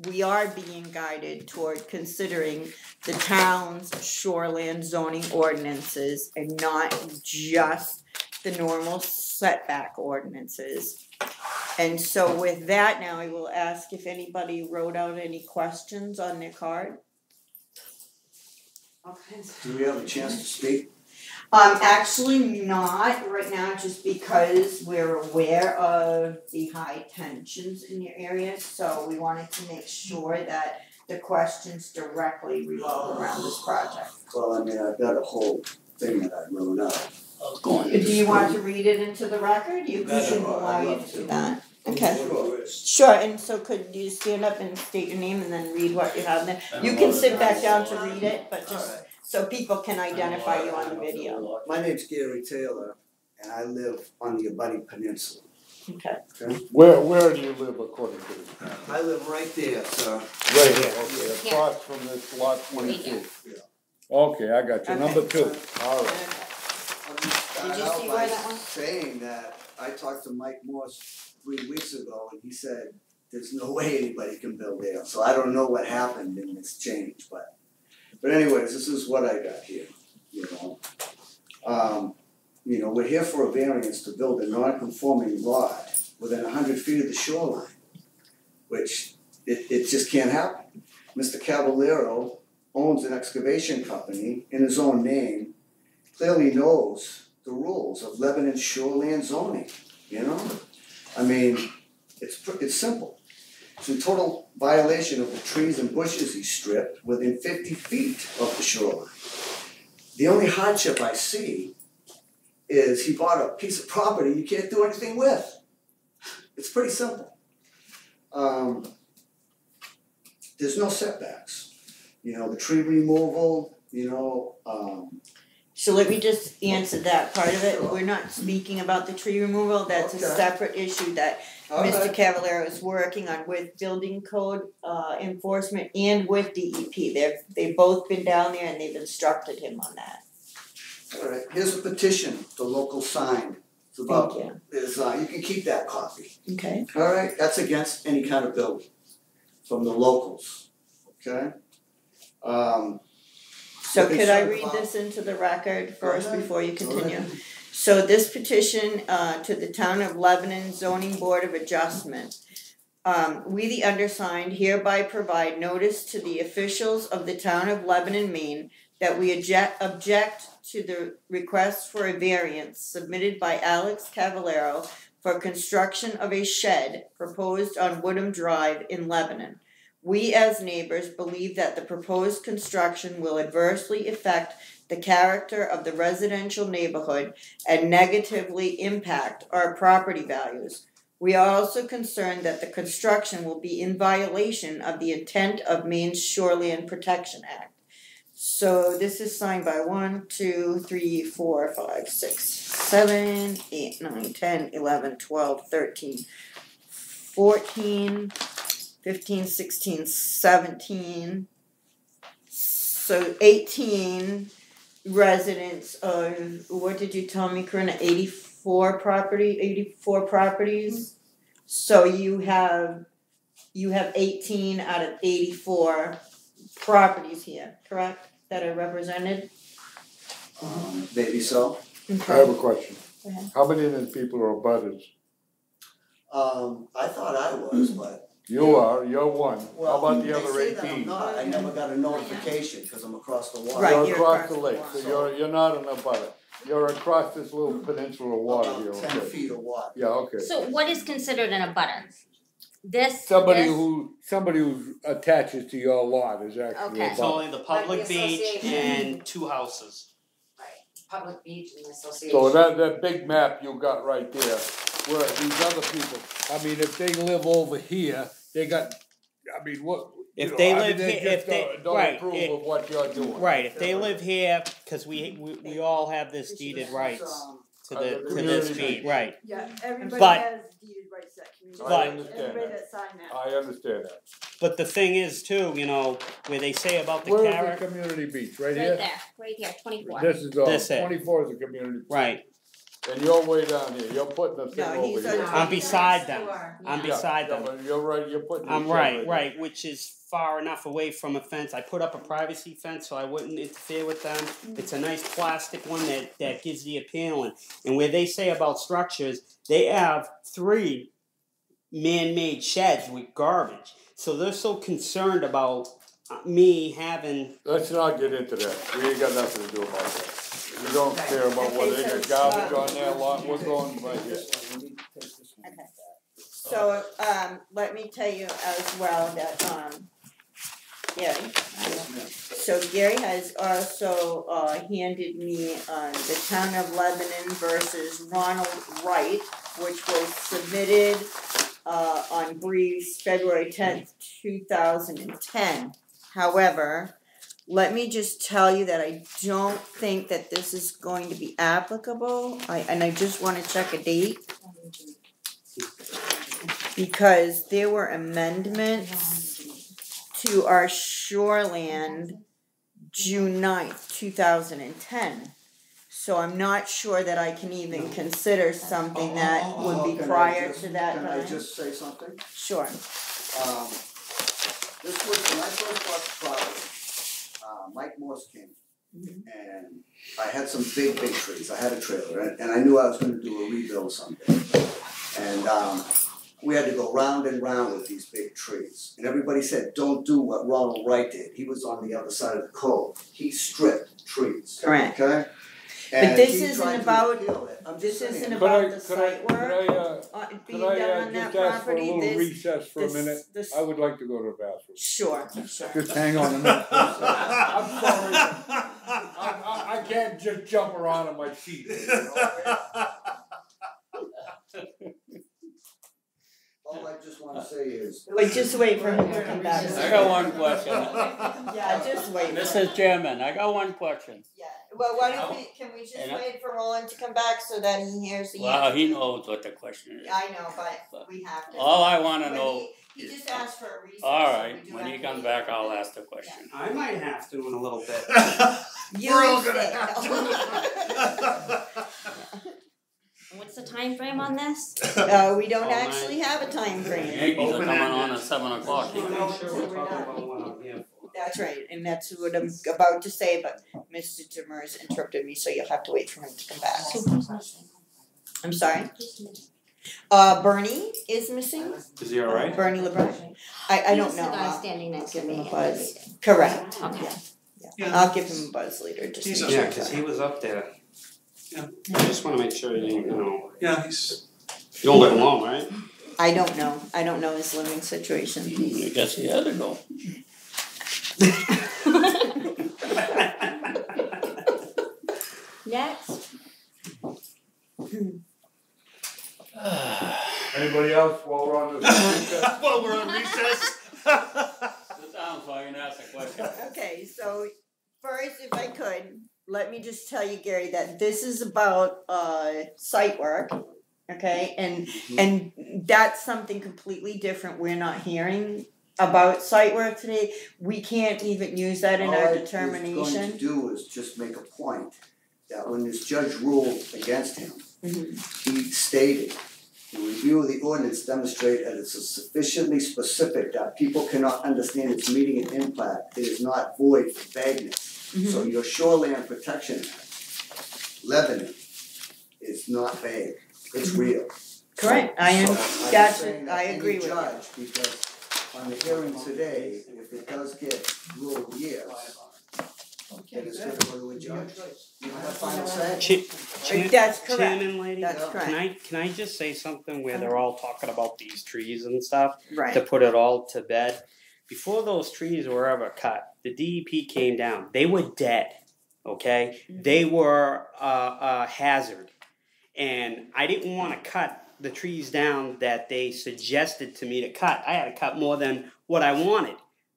we are being guided toward considering the town's shoreland zoning ordinances and not just the normal setback ordinances. And so with that now, I will ask if anybody wrote out any questions on their card. Okay. Do we have a chance to speak? Actually not right now, just because we're aware of the high tensions in your area, so we wanted to make sure that the questions directly revolve around this project. Well, I mean, I've got a whole thing that I wrote up. Do you want to read it into the record? You can allow you to do that. Okay. Sure, and so could you stand up and state your name and then read what you have there? You can sit back down to read it, but just so people can identify you on the video. My name's Gary Taylor, and I live on the Abutting Peninsula. Okay. Where do you live according to this? I live right there, sir. Right here, okay, across from this lot 22. Okay, I got you. Number 2. All right. Did you see where that one? Saying that I talked to Mike Morse 3 weeks ago, and he said there's no way anybody can build there. So I don't know what happened in this change, but But anyways, this is what I got here, you know. We're here for a variance to build a non-conforming lot within 100 feet of the shoreline, which it just can't happen. Mr. Cavallero owns an excavation company in his own name, clearly knows the rules of Lebanon shoreline zoning, you know? I mean, it's simple. It's in total violation of the trees and bushes he stripped within 50 feet of the shoreline. The only hardship I see is he bought a piece of property you can't do anything with. It's pretty simple. There's no setbacks. You know, the tree removal, So let me just answer that part of it. Sure. We're not speaking about the tree removal. That's a Okay. separate issue that Okay. Mr. Cavallero is working on with building code enforcement and with DEP. They've both been down there and they've instructed him on that. All right, here's a petition the local signed. It's about, Thank you. you can keep that copy. Okay. All right, that's against any kind of building from the locals, okay? So could I concerned read about- this into the record first ahead. before you Go continue? ahead. So this petition to the Town of Lebanon Zoning Board of Adjustment. We the undersigned hereby provide notice to the officials of the Town of Lebanon, Maine that we object to the request for a variance submitted by Alex Cavallero for construction of a shed proposed on Woodham Drive in Lebanon. We as neighbors believe that the proposed construction will adversely affect the character of the residential neighborhood and negatively impact our property values. We are also concerned that the construction will be in violation of the intent of Maine's Shoreline Protection Act. So this is signed by 1, 2, 3, 4, 5, 6, 7, 8, 9, 10, 11, 12, 13, 14, 15, 16, 17. So 18 residents of, what did you tell me, Corinna? 84 properties. So you have 18 out of 84 properties here, correct? That are represented? Maybe so. I have a question. Go ahead. How many of these people are butters? I thought I was, but. You are, you're one. How about the They other say that I'm 18? not. I never got a notification because I'm across the water. Right, You're across the lake, so water. you're not in a butter. You're across this little peninsula of water here, About 10 okay? feet of water. Yeah, okay. So what is considered an abutter? This. Somebody this? who attaches to your lot is actually Okay. a It's butter. only the public Like the beach association. and 2 houses. Public beach and association. So that big map you got right there, where these other people, I mean, if they live over here, they got, I mean, what? If you they know, I live mean, here- just if they- don't right, approve it- of what you're doing. Right, if they live here, because we all have this deeded rights to this community beach, beach. right. Yeah, everybody But- has deeded rights to that community. But- Everybody that signed that. I understand that. But the thing is too, where they say about the Where's character, the community beach, right Right here? there, right here, 24. This is, This it. 24 is a community beach. right, And you're way down here, you're putting the thing No, over he's here. on- I'm beside them, Sure. I'm Yeah, beside yeah, them. but you're right, you're putting. I'm your shed right, there. which is far enough away from a fence. I put up a privacy fence so I wouldn't interfere with them. It's a nice plastic one that gives the appeal. And where they say about structures, they have 3 man-made sheds with garbage. So they're so concerned about me having. Let's not get into that, we ain't got nothing to do about that. We don't care about whether they got garbage on their lot, we're going right here. Okay. So, let me tell you as well that, Gary. So Gary has also, handed me, the Town of Lebanon versus Ronald Wright, which was submitted, on Breeze February 10th, 2010. However, let me just tell you that I don't think that this is going to be applicable. I just wanna check a date. Because there were amendments to our shoreland June 9th, 2010. So I'm not sure that I can even consider something that would be Can I prior just- to that Can I time. just say something? Sure. This was, when I first bought the property, Mike Morse came. And I had some big trees. I had a trailer, and I knew I was gonna do a rebuild someday. And we had to go round and round with these big trees. And everybody said, don't do what Ronald Wright did. He was on the other side of the code. He stripped trees. Correct. Okay? But this he isn't tried to about- appeal it. I'm This just isn't saying. about the site work being Could done I on that just ask for a property. little recess for a this- minute? this- I would like to go to the bathroom. Sure. Just hang on a minute. I'm sorry. I can't just jump around on my feet. All I just wanna say is. Wait, just wait for him to come back. I got one question. Yeah, just wait. Mrs. Chairman, I got one question. Yeah, well, why don't can we just And I- wait for Roland to come back so that he hears the Well, answer? he knows what the question is. I know, but we have to. All I wanna But know, he just asked for a recess. all so right, we do when have he to comes wait. back, I'll ask the question. I might have to in a little bit. You We're all say gonna no. have What's the time frame on this? We don't All night. actually have a time frame. Yankees are coming on at 7 Make o'clock. sure we're talking about what I'm here for. That's right, and that's what I'm about to say, but Mr. Demers interrupted me, so you'll have to wait for him to come back. I'm sorry? Bernie is missing, Is he alright? Bernie LeBron. I don't He's know. the guy I'll standing next to give him me. a buzz. Correct. Okay. Yeah. I'll give him a buzz later, just He's make Yeah, sure. cause he was up there. Yeah. I just wanna make sure you know, Yeah, he's. you don't live alone, right? I don't know his living situation. I guess he had to go. Next. Anybody else while we're on this recess? While we're on recess. Sit down so I can ask a question. Okay, so first, if I could, let me just tell you, Gary, that this is about site work, okay? And that's something completely different. We're not hearing about site work today. We can't even use that in All our I was going determination. to do is just make a point that when this judge ruled against him, he stated, the review of the ordinance demonstrate that it's sufficiently specific that people cannot understand its meaning and impact. It is not void for vagueness. So your Shoreland Protection Act, Lebanon, is not vague. It's real. Correct. I am. So That's saying I that agree any with you. judge, because on the hearing today, if it does get ruled yes, then it's gonna go to a judge. You don't have final say. That's correct. Chairman lady, That's correct. can I just say something where they're all talking about these trees and stuff? To Right. put it all to bed. Before those trees were ever cut, the DEP came down. They were dead. Okay? They were a hazard. And I didn't want to cut the trees down that they suggested to me to cut. I had to cut more than what I wanted.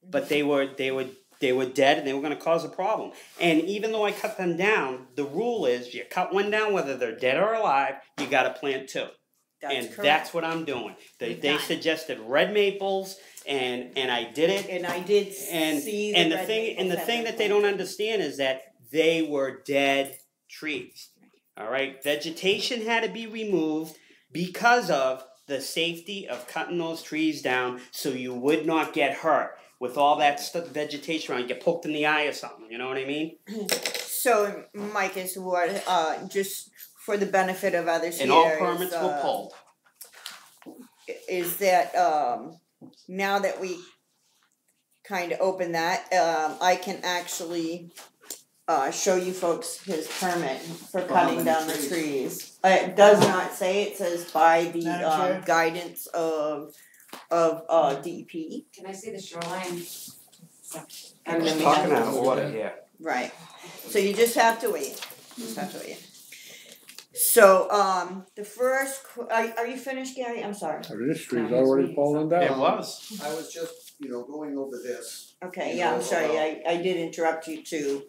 But they were dead and they were going to cause a problem. And even though I cut them down, the rule is you cut one down, whether they're dead or alive, you got to plant two. That's And correct. that's what I'm doing. They Done. suggested red maples, and I did it. And I did And see and the red thing maples and the have thing been that they don't planted. understand is that they were dead trees. All right, vegetation had to be removed because of the safety of cutting those trees down, so you would not get hurt with all that vegetation around. You get poked in the eye or something. You know what I mean? So, Mike, is what just for the benefit of others And here, all permits were pulled. is that now that we kind of open that, I can actually show you folks his permit for cutting down the trees. It does not say, it says by the Madam Chair? guidance of DEP. Can I see the shoreline? And then we Talking have, out of order here. right, so you just have to wait, So, the first, are you finished, Gary? I'm sorry. This tree's already fallen down. It was. I was just, going over this. Okay, yeah, I'm sorry, I did interrupt you to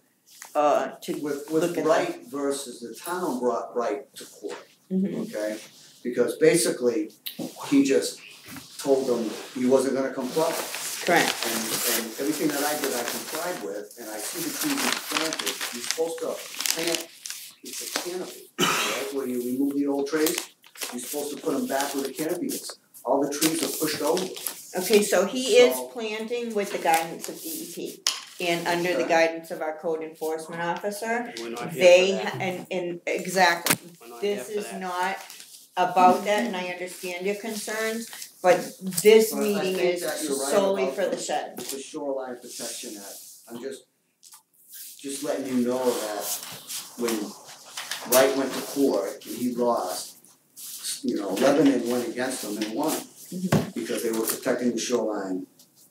With look at Wright versus the town brought Wright to court, Mhm. okay? Because basically, he just told them he wasn't gonna comply. Correct. And everything that I did, I complied with, and I see the trees you planted, you're supposed to plant, it's a canopy, right? Where you remove the old trees, you're supposed to put them back where the canopy is. All the trees are pushed over. Okay, so he is So- planting with the guidance of DEP. and under the Okay. guidance of our code enforcement officer, We're not here they, for that. and exactly, We're not here this for is that. not about that, and I understand your concerns, but this But I meeting think is that you're right solely about for the shed. With the Shoreline Protection Act, I'm just letting you know that when Wright went to court and he lost, Lebanon went against him and won. Because they were protecting the shoreline.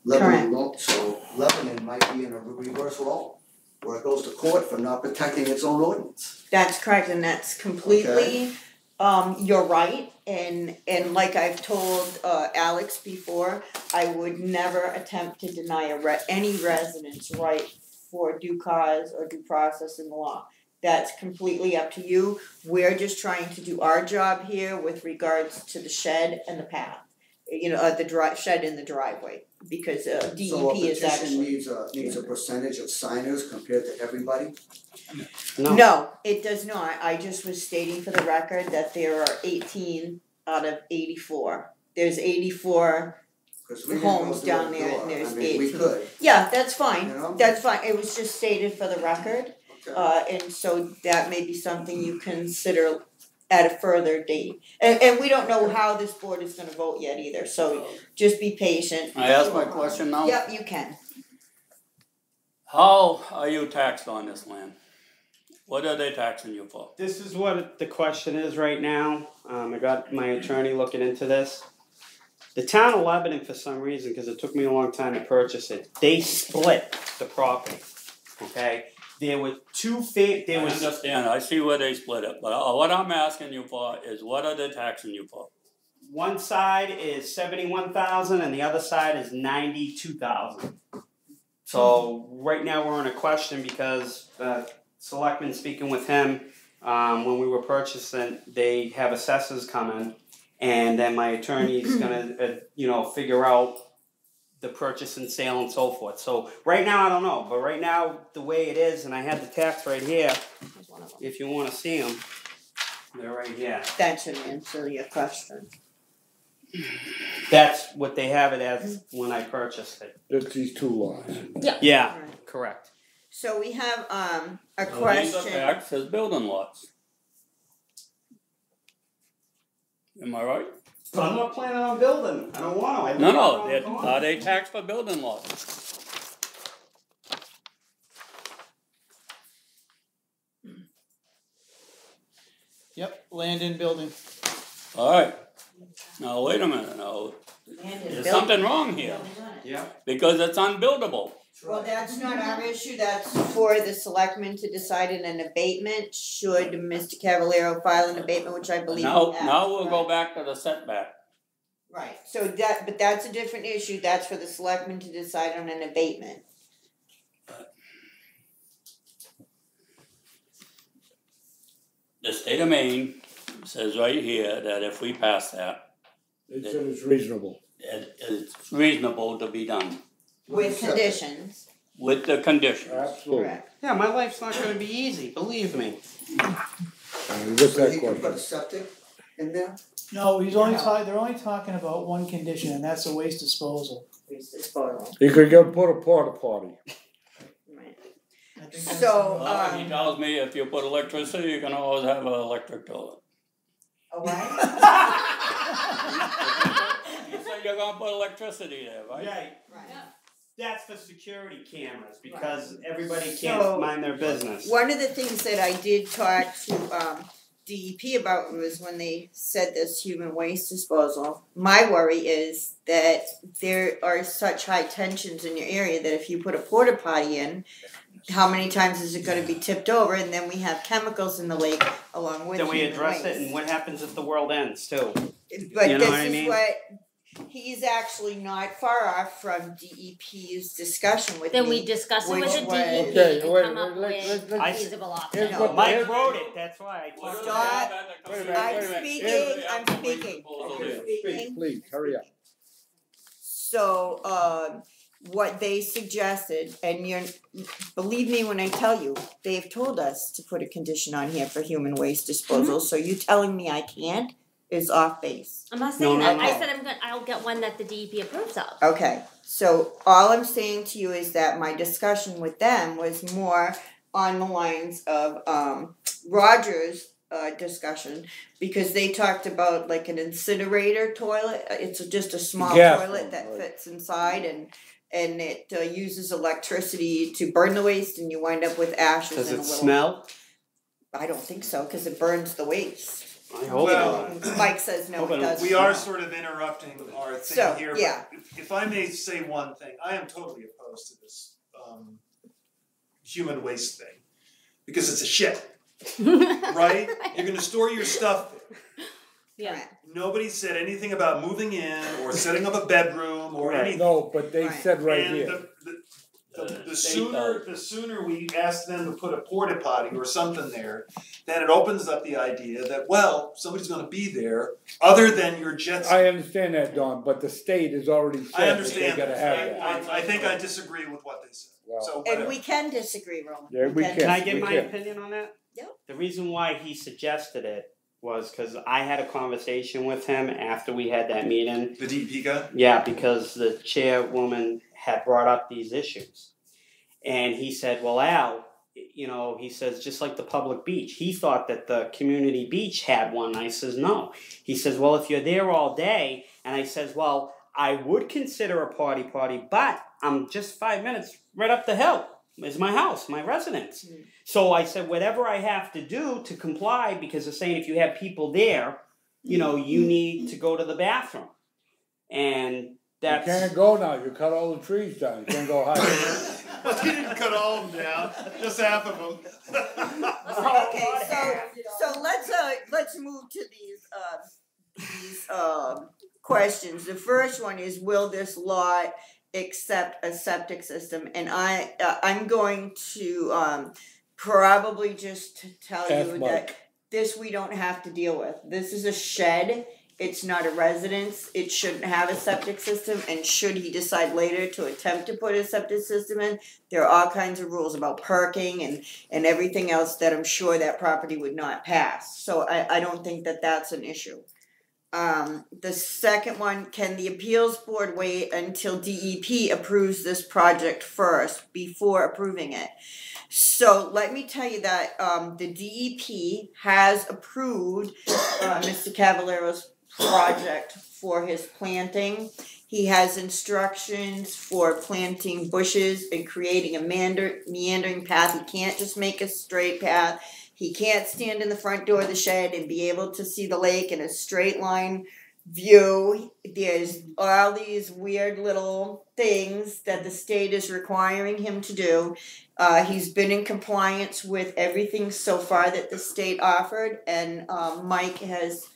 So Lebanon might be in a reverse role, where it goes to court for not protecting its own ordinance. That's correct, and that's completely, you're right, and like I've told, Alex before, I would never attempt to deny any resident's right for due cause or due process in the law. That's completely up to you. We're just trying to do our job here with regards to the shed and the path. The shed in the driveway, because DEP So a is petition actually. needs a percentage of signers compared to everybody? No, it does not. I just was stating for the record that there are 18 out of 84. There's 84. Because we Homes didn't go down door to there, door. and there's I mean, we 18. could. Yeah, that's fine. You know? That's fine. It was just stated for the record, Okay. and so that may be something you consider at a further date. And we don't know how this board is going to vote yet either. So just be patient. I ask my question now? Yep, you can. How are you taxed on this land? What are they taxing you for? This is what the question is right now. I got my attorney looking into this. The town of Lebanon, for some reason, because it took me a long time to purchase it, they split the property. Okay, there were I understand, I see where they split it, but what I'm asking you for is what are they taxing you for? one side is 71,000 and the other side is 92,000. So right now we're in a question because Selectman speaking with him when we were purchasing, they have assessors coming, and then my attorney's gonna figure out the purchase and sale and so forth. So right now I don't know, but right now the way it is, and I have the tax right here. If you want to see them, they're right here. That should answer your question. That's what they have it as when I purchased it. That's these two lots. Yeah, correct. So we have a These are question. taxed as building lots. Am I right? But I'm not planning on building. I don't want to. No, are they taxed for building lots? Yep, land and building. Alright, now wait a minute, now, there's something wrong here, Yeah. because it's unbuildable. Well, that's not our issue, that's for the selectmen to decide in an abatement, should Mr. Cavallero file an abatement, which I believe he has. Now we'll go back to the setback. Right, but that's a different issue, that's for the selectmen to decide on an abatement. The state of Maine says right here that if we pass that, They said it's reasonable. it's reasonable to be done, With conditions, with the conditions. Absolutely. correct. Yeah, my life's not going to be easy. Believe me. What's So that he can put a question? septic in there? No, they're only talking about one condition, and that's the waste disposal. Waste disposal. You could go put a porta potty. Right. I think that's- So, Well, he tells me if you put electricity, you can always have an electric toilet. a what? You said you're gonna put electricity there, right? Right. Right. That's for security cameras because everybody So- can't mind their business. One of the things that I did talk to DEP about was when they said this human waste disposal. My worry is that there are such high tensions in your area that if you put a porta potty in, how many times is it going to be tipped over? And then we have chemicals in the lake along with Then we human address it, waste. and what happens if the world ends too? But You know this what I is mean? what he's actually not far off from DEP's discussion with Then me. we discuss it with Which the was- DEP Okay, and wait, come up let's- with I- feasible here's options. what- Mike wrote it. That's why I What talked do about they it. have at the Wait a community? minute, I'm wait a minute. speaking, I'm Every speaking. proposal I'm is- speaking. Please, hurry up. So, what they suggested, and believe me when I tell you, they've told us to put a condition on here for human waste disposal, so you telling me I can't? is off base. I'm not saying No, that. no, I no. said I'll get one that the DEP approves of. Okay, so all I'm saying to you is that my discussion with them was more on the lines of Roger's discussion, because they talked about like an incinerator toilet. It's just a small Gas toilet one, that right. fits inside, and it uses electricity to burn the waste, and you wind up with ashes. Does and it a little. smell? I don't think so, because it burns the waste. I hope Well, not. Mike says no, it doesn't. We are sort of interrupting our thing So, here, yeah. but if I may say one thing, I am totally opposed to this human waste thing, because it's a shit, right? You're gonna store your stuff there. Yeah. Nobody said anything about moving in or setting up a bedroom or Right. anything. No, but they Right. said right And here. the state sooner we ask them to put a porta potty or something there, then it opens up the idea that, well, somebody's gonna be there other than your jet ski. I understand that, Don, but the state has already I said that they understand gotta that. have that. I think I disagree with what they said. Well, So And whatever. we can disagree, Roman. Yeah, we Can I Yeah, give we my can. opinion on that? Yep. The reason why he suggested it was because I had a conversation with him after we had that meeting. The DEP guy? Yeah, because the chairwoman had brought up these issues. And he said, well, Al, he says, just like the public beach. He thought that the community beach had one. I says, no. He says, well, if you're there all day, and I says, well, I would consider a party, but I'm just 5 minutes right up the hill is my house, my residence. Mm. So I said, whatever I have to do to comply, because they're saying if you have people there, you need to go to the bathroom. And that's... You can't go now, you cut all the trees down, you can't go higher. Well, he didn't cut all of them down, just half of them. Okay, so let's move to these questions. The first one is, will this lot accept a septic system? And I'm going to probably just tell Ask you Mike. that this we don't have to deal with. This is a shed. It's not a residence. It shouldn't have a septic system. And should he decide later to attempt to put a septic system in, there are all kinds of rules about parking and everything else that I'm sure that property would not pass. So I don't think that that's an issue. The second one, can the appeals board wait until DEP approves this project first before approving it? So let me tell you that the DEP has approved Mr. Cavaliero's project for his planting. He has instructions for planting bushes and creating a meandering path. He can't just make a straight path. He can't stand in the front door of the shed and be able to see the lake in a straight line view. There's all these weird little things that the state is requiring him to do. He's been in compliance with everything so far that the state offered, and Mike has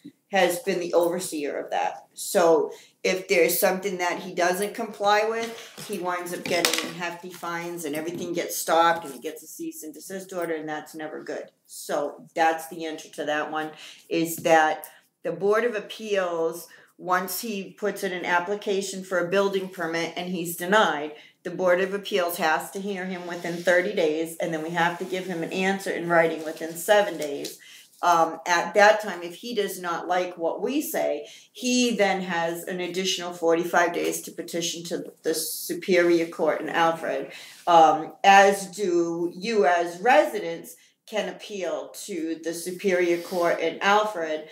been the overseer of that. So if there's something that he doesn't comply with, he winds up getting hefty fines and everything gets stopped and he gets a cease and desist order, and that's never good. So that's the answer to that one, is that the Board of Appeals, once he puts in an application for a building permit and he's denied, the Board of Appeals has to hear him within 30 days, and then we have to give him an answer in writing within 7 days. At that time, if he does not like what we say, he then has an additional 45 days to petition to the Superior Court in Alfred, as do you as residents can appeal to the Superior Court in Alfred.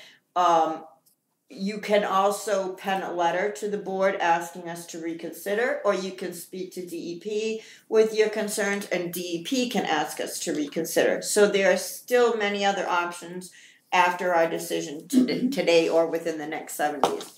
You can also pen a letter to the board asking us to reconsider, or you can speak to DEP with your concerns, and DEP can ask us to reconsider. So there are still many other options after our decision today or within the next 7 days.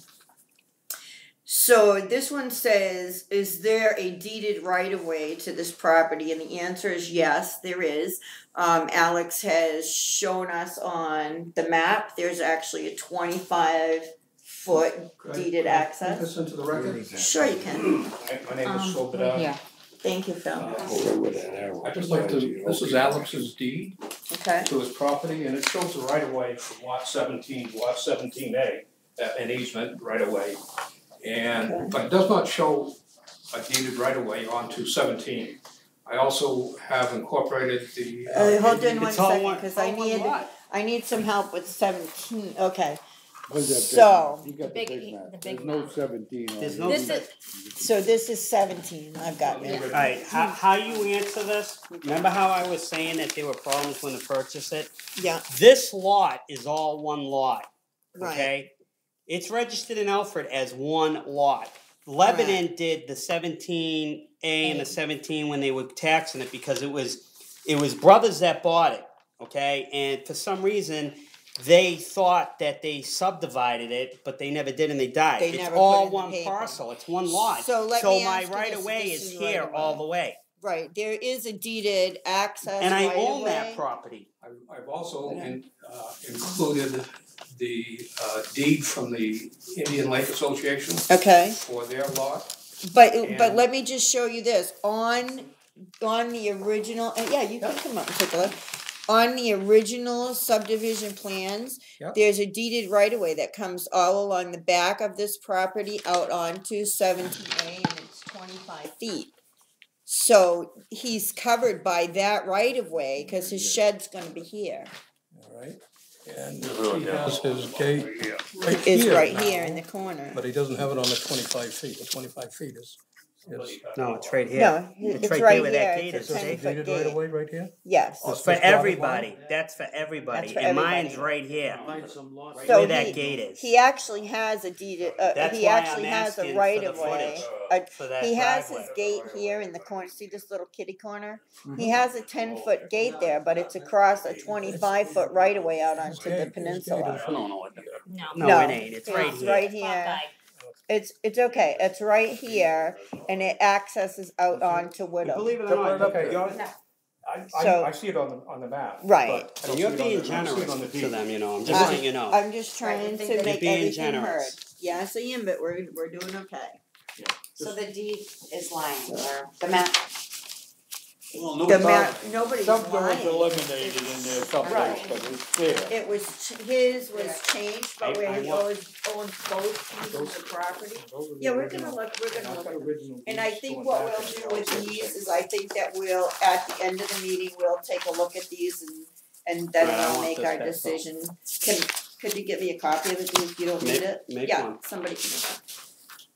So this one says, is there a deeded right-of-way to this property? And the answer is yes, there is. Alex has shown us on the map, there's actually a 25-foot deeded access. Take this into the record? Sure you can. My name is Phil Bedard. Yeah. Thank you, Phil. I'd just like to, this is Alex's deed Okay. to his property, and it shows the right of way from lot 17 to lot 17A, an easement right of way. But it does not show a deeded right of way onto 17. I also have incorporated the. Hold on one It's all second, one- because all one lot. I need some help with 17. Okay. Where's that big So- map? You got the Big- big map. the big There's no map. 17 on There's it. no This is, So this is 17, I've got it. Alright, how you answer this, remember how I was saying that there were problems when to purchase it? Yeah, This lot is all one lot, right, okay? It's registered in Alfred as one lot. Lebanon did the 17A and the 17 when they were taxing it because it was brothers that bought it, okay? And for some reason, they thought that they subdivided it, but they never did and they died. They It's never put all in the one paper. parcel, it's one lot. So let me my ask you right this, of way this is is here right-of-way. all the way. right, there is a deeded access And I right own of that way. property. I've also included the deed from the Indian Lake Association Okay, for their lot. but And- let me just show you this, on the original, and yeah, you can come up and take a look. On the original subdivision plans, Yep. there's a deeded right of way that comes all along the back of this property out onto 17A and it's 25 feet. So he's covered by that right of way, cause his shed's gonna be here. All right, and he has his gate right Is here right now, here in the corner. but he doesn't have it on the 25 feet. The 25 feet is No, it's right here. No, It's it's right right there where that here, gate it's is, a see? 10-foot deeded right gate. away right here. Yes, It's for everybody. That's for everybody. That's for And mine's everybody. right here. So Where that he- gate is. he actually has a deeded, That's he why actually I'm has a asking right for the of way. footage for that He has driveway. his gate here in the corner, see this little kitty corner? He has a 10-foot gate there, but it's across a 25-foot right of way out onto the peninsula. no. No, it ain't. It's right It's here. right here. It's okay, it's right here, and it accesses out onto Woodham. Believe it or not, Okay. you're, So- I see it on the map. Right. but I don't you're see it on being the- I don't see it generous on the to deed. them, you know. I'm just I- letting you know. I'm just trying Right, to you're make being everything generous. heard. Yes, I am, but we're doing okay. So the deed is lying, or the map, The map, nobody's Something was lying. eliminated in there someplace, Right. but it's there. It was, his was changed, but I where he want- owns both pieces of property. Those are the Yeah, we're original- gonna look Not the at them. original And I deeds think going what back we'll in do the with old these days. is I think that we'll, at the end of the meeting, we'll take a look at these and then Right, I we'll want make this our back, so. decision. Could you give me a copy of it, if you don't need it? Make Yeah, one. somebody can make one.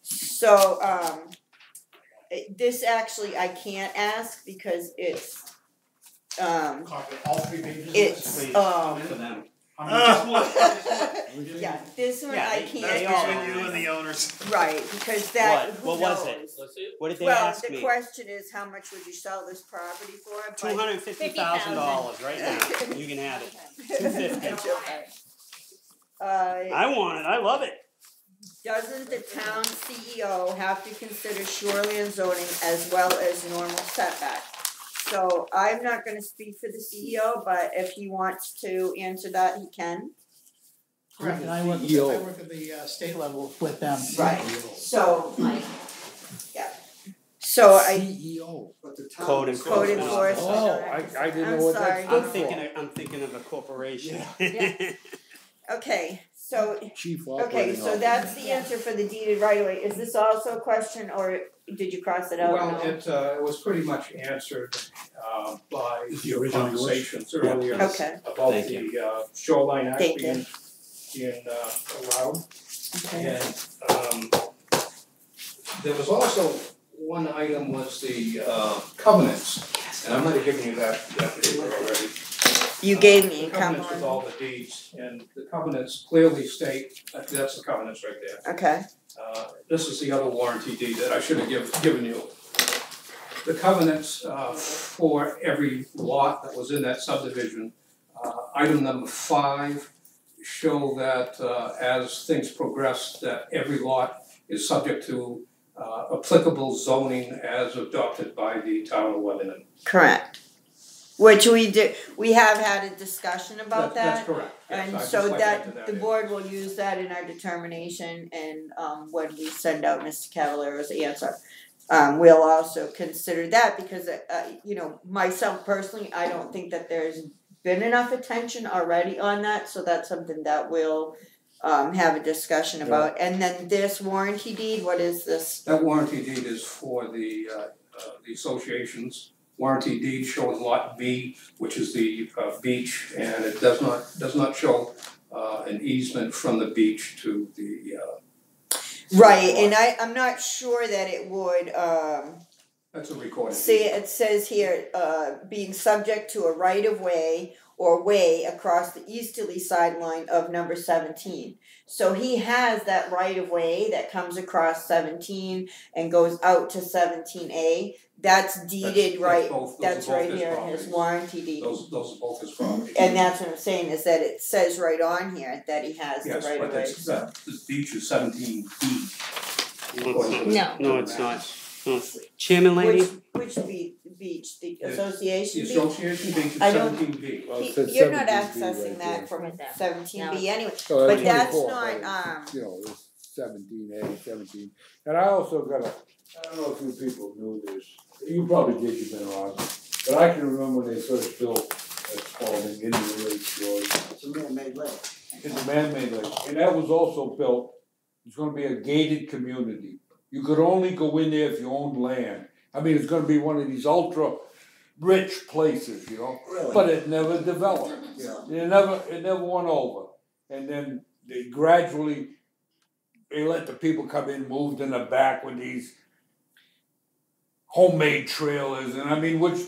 So, this actually I can't ask because it's, All three pages? it's, For them. yeah, this one Yeah, I they can't all ask. Between you and the owners. Right, because that, who What was it? knows? Let's see. What did they Well, ask the me? question is, how much would you sell this property for? But- $250,000 right now. You can have it. $250,000. Uh, I want it. I love it. doesn't the town CEO have to consider shoreline zoning as well as normal setbacks? So I'm not gonna speak for the CEO, but if he wants to answer that, he can. Correct, and I work at the state level with them. Right. So, yeah. So I, CEO. But the town. Code code enforcement. enforcement. Oh, I didn't I'm know what sorry. that stood I'm thinking of a corporation. okay, so, for. Chief okay, Operating so Officer. that's the answer for the deeded right away. Is this also a question or did you cross it out? Well, No? it was pretty much answered by Is the original yours? conversations earlier Okay. about Thank the shoreline act Thank being allowed. Okay. And there was also one item was the covenants, and I might have given you that paper already. You gave me a The covenants with all couple. the deeds, and the covenants clearly state, that's the covenants right there. Okay, This is the other warranty deed that I should have given you. The covenants for every lot that was in that subdivision, item number 5, show that as things progress, that every lot is subject to applicable zoning as adopted by the town of Lebanon. correct. Which we have had a discussion about That's that. correct, yes, And I'd just so like to add to that, the in. board will use that in our determination and, when we send out Mr. Cavaliero's answer. We'll also consider that because, myself personally, I don't think that there's been enough attention already on that, so that's something that we'll, have a discussion about. And then this warranty deed, what is this? That warranty deed is for the association's warranty deed showing lot B, which is the beach, and it does not show an easement from the beach to the, Right, and I'm not sure that it would, that's a recorded. see, it says here, being subject to a right of way or way across the easterly sideline of number 17. So he has that right of way that comes across 17 and goes out to 17A. That's deeded right. That's right here in his warranty deed. Those are both his property. And that's what I'm saying is that it says right on here that he has the right of way. Yes, but the beach is 17 feet. No, it's not. No. Chairman Lady? Which beach? The association The beach? association beach is I don't- 17 feet. Well, it says You're not 17B accessing right that there. from Right there. 17B anyway. So But that's 24, not, but, you know, it's 17A, 17. And I also got I don't know if you people knew this, you probably did, you've been around, but I can remember when they first built that Spalding Indian Lake Shore. It's a man-made lake. It's a man-made lake, and that was also built, it's gonna be a gated community. You could only go in there if you owned land. I mean, it's gonna be one of these ultra-rich places, you know? Really? But it never developed. Yeah. It never went over. And then they gradually, they let the people come in, moved in the back with these homemade trailers, and I mean, which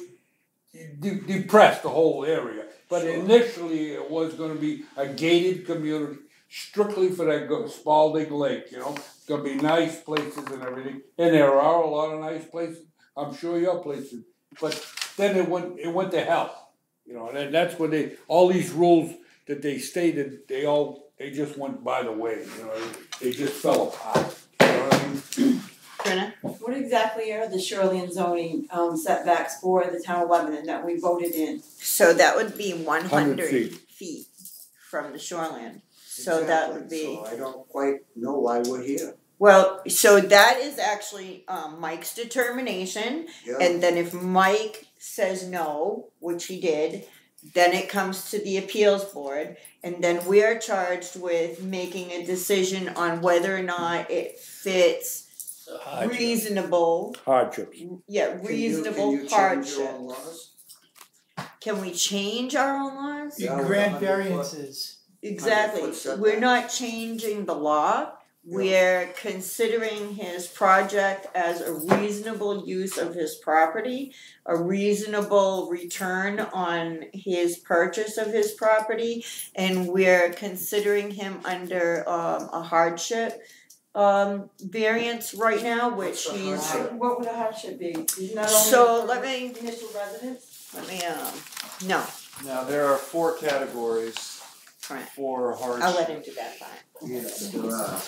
depressed the whole area. But initially, it was gonna be a gated community, strictly for that Spalding Lake, you know? It's gonna be nice places and everything, and there are a lot of nice places, I'm sure your places. But then it went to hell, you know, and that's when all these rules that they stated, they just went by the way, you know, they just fell apart, you know what I mean? Brenna? What exactly are the shoreline zoning setbacks for the town of Lebanon that we voted in? So that would be 100 100 feet from the shoreline. So that would be, So I don't quite know why we're here. well, so that is actually Mike's determination. Yeah. And then if Mike says no, which he did, then it comes to the appeals board. And then we're charged with making a decision on whether or not it fits reasonable, Hardships. reasonable Can you change hardship. your own laws? Can we change our own laws? You Yeah, grant 100 foot. variances. Exactly. 100 foot We're not setbacks. changing the law. We're considering his project as a reasonable use of his property, a reasonable return on his purchase of his property, and we're considering him under a hardship variance right now, which What's the he's. hardship? What would a hardship be? He's not So only let for me initial residence? no, Now, there are 4 categories right. for hardship. I'll let him do that part. Yes, there are.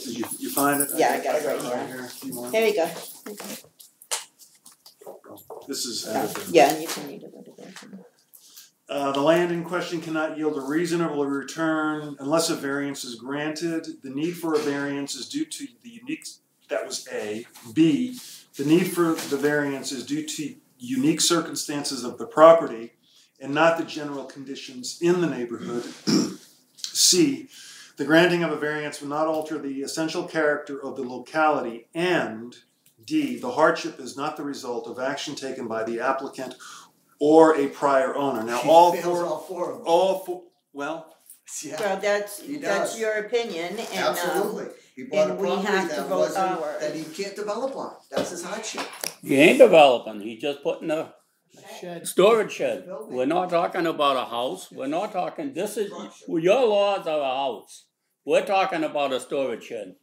Did you find it? Yeah, I got it right here. If you want. Here you go. This is Yeah, and you can read it over there. The land in question cannot yield a reasonable return unless a variance is granted. The need for a variance is due to the unique, that was A. B, the need for the variance is due to unique circumstances of the property and not the general conditions in the neighborhood. C, the granting of a variance will not alter the essential character of the locality. And D, the hardship is not the result of action taken by the applicant or a prior owner. Now, He all fails four, all 4 of them. well, Yeah. Well, that's He that's does. your opinion, and Absolutely. He bought a and we property have to that vote wasn't, ours. that he can't develop on. That's his hardship. He ain't developing, he's just putting a Shed. storage shed. We're not talking about a house, we're not talking, this is, your laws are a house. We're talking about a storage shed.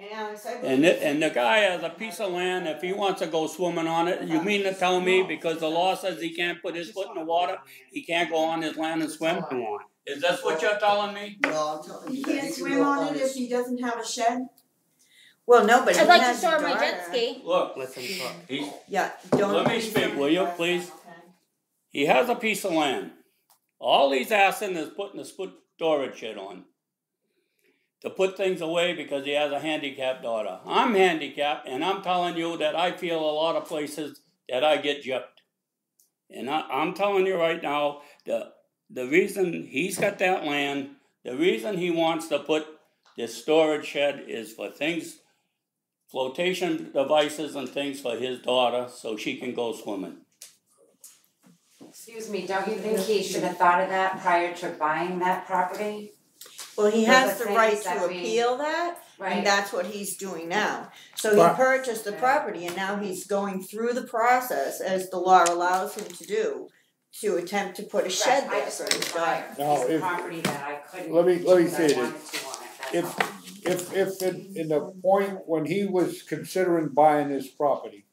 And Alex, I And the guy has a piece of land, if he wants to go swimming on it, you mean to tell me because the law says he can't put his foot in the water, he can't go on his land and swim? Come on. Is that what you're telling me? No, I'm telling He you that can't he can swim go on it his- if he doesn't have a shed? Well, no, but he I'd like to has a store my daughter. jet ski. Look, Let them talk. he's, Yeah, don't. Let me speak, will you, please? he has a piece of land. All he's asking is putting a storage shed on. To put things away because he has a handicapped daughter. I'm handicapped and I'm telling you that I feel a lot of places that I get gypped. And I'm telling you right now, the reason he's got that land, the reason he wants to put this storage shed is for things, flotation devices and things for his daughter so she can go swimming. Excuse me, don't you think he should have thought of that prior to buying that property? Well, he There's has a the right things to that we- appeal that, Right. and that's what he's doing now. So he But- purchased the property, and now he's going through the process, as the law allows him to do, to attempt to put a shed I there just for couldn't his buy daughter. a Now, piece of if- property that I couldn't let me do what say I this. wanted to on it, that's all. If in the point when he was considering buying this property,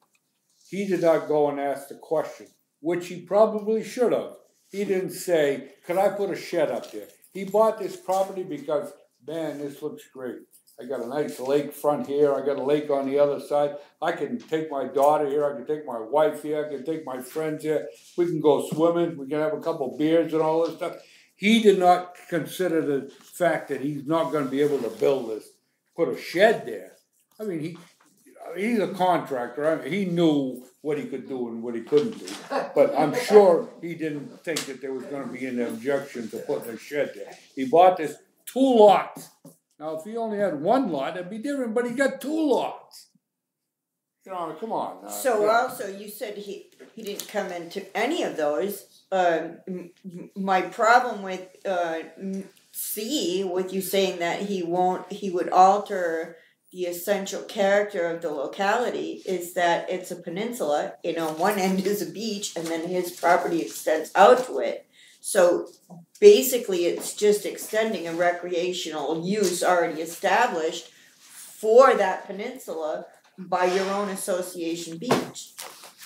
he did not go and ask the question, which he probably should have. He didn't say, could I put a shed up there? He bought this property because, man, this looks great. I got a nice lake front here, I got a lake on the other side. I can take my daughter here, I can take my wife here, I can take my friends here. We can go swimming, we can have a couple beers and all this stuff. He did not consider the fact that he's not gonna be able to build this, put a shed there. I mean, he's a contractor, I mean, he knew what he could do and what he couldn't do. But I'm sure he didn't think that there was gonna be an objection to putting a shed there. He bought this 2 lots. Now, if he only had 1 lot, it'd be different, but he got 2 lots. You know, come on. So you know. also, you said he didn't come into any of those. My problem with C, with you saying that he would alter the essential character of the locality, is that it's a peninsula, on one end is a beach, and then his property extends out to it. So basically, it's just extending a recreational use already established for that peninsula by your own association beach.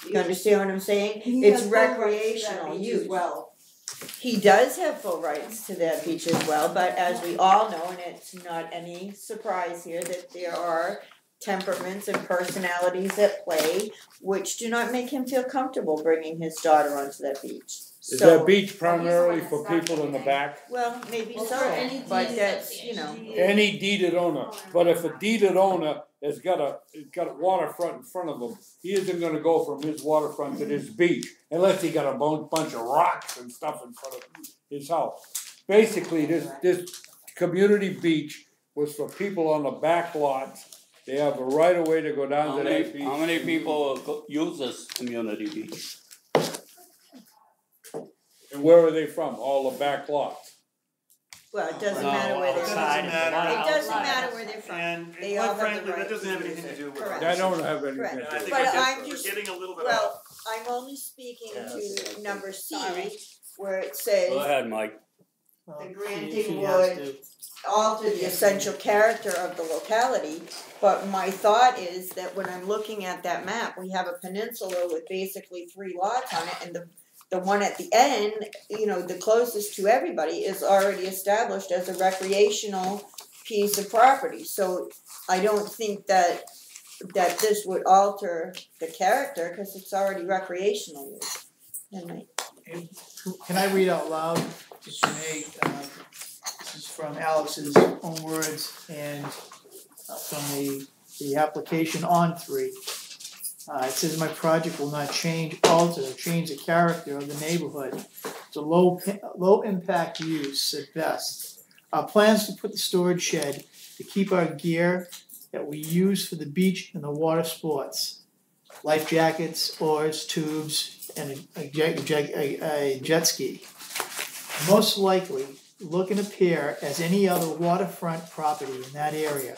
You understand what I'm saying? He It's has full rights to that recreational beach use. as well. He does have full rights to that beach as well, but as we all know, and it's not any surprise here, that there are temperaments and personalities at play which do not make him feel comfortable bringing his daughter onto that beach. Is that beach primarily for people in the back? Well, maybe Well, so, for any but deed that's, association. Any deeded owner, but if a deeded owner has got a waterfront in front of him, he isn't gonna go from his waterfront to this beach unless he got a bunch of rocks and stuff in front of his house. Basically, this community beach was for people on the back lots. They have a right of way to go down to that beach. How many people use this community beach? And where are they from? All the back lots. Well, it doesn't No, matter where they're outside from. is a lot It doesn't outside. matter where they're from. And They quite all have the frankly, right that doesn't to have use anything to it. do with Correct. That don't have anything Correct. And I to think do. But we're I'm we're just- getting a little bit Well, I'm only speaking to number C, where it Go says ahead, Mike. the If granting he has would to. alter the essential character of the locality. But my thought is that when I'm looking at that map, we have a peninsula with basically 3 lots on it, and the one at the end, the closest to everybody, is already established as a recreational piece of property. So I don't think that this would alter the character, because it's already recreational use. And Can I read out loud, just Renee, this is from Alex's own words and from the application on 3. It says, my project will not alter the character of the neighborhood. It's a low impact use at best. Our plans to put the storage shed to keep our gear that we use for the beach and the water sports, life jackets, oars, tubes, and a jet ski. Most likely look and appear as any other waterfront property in that area.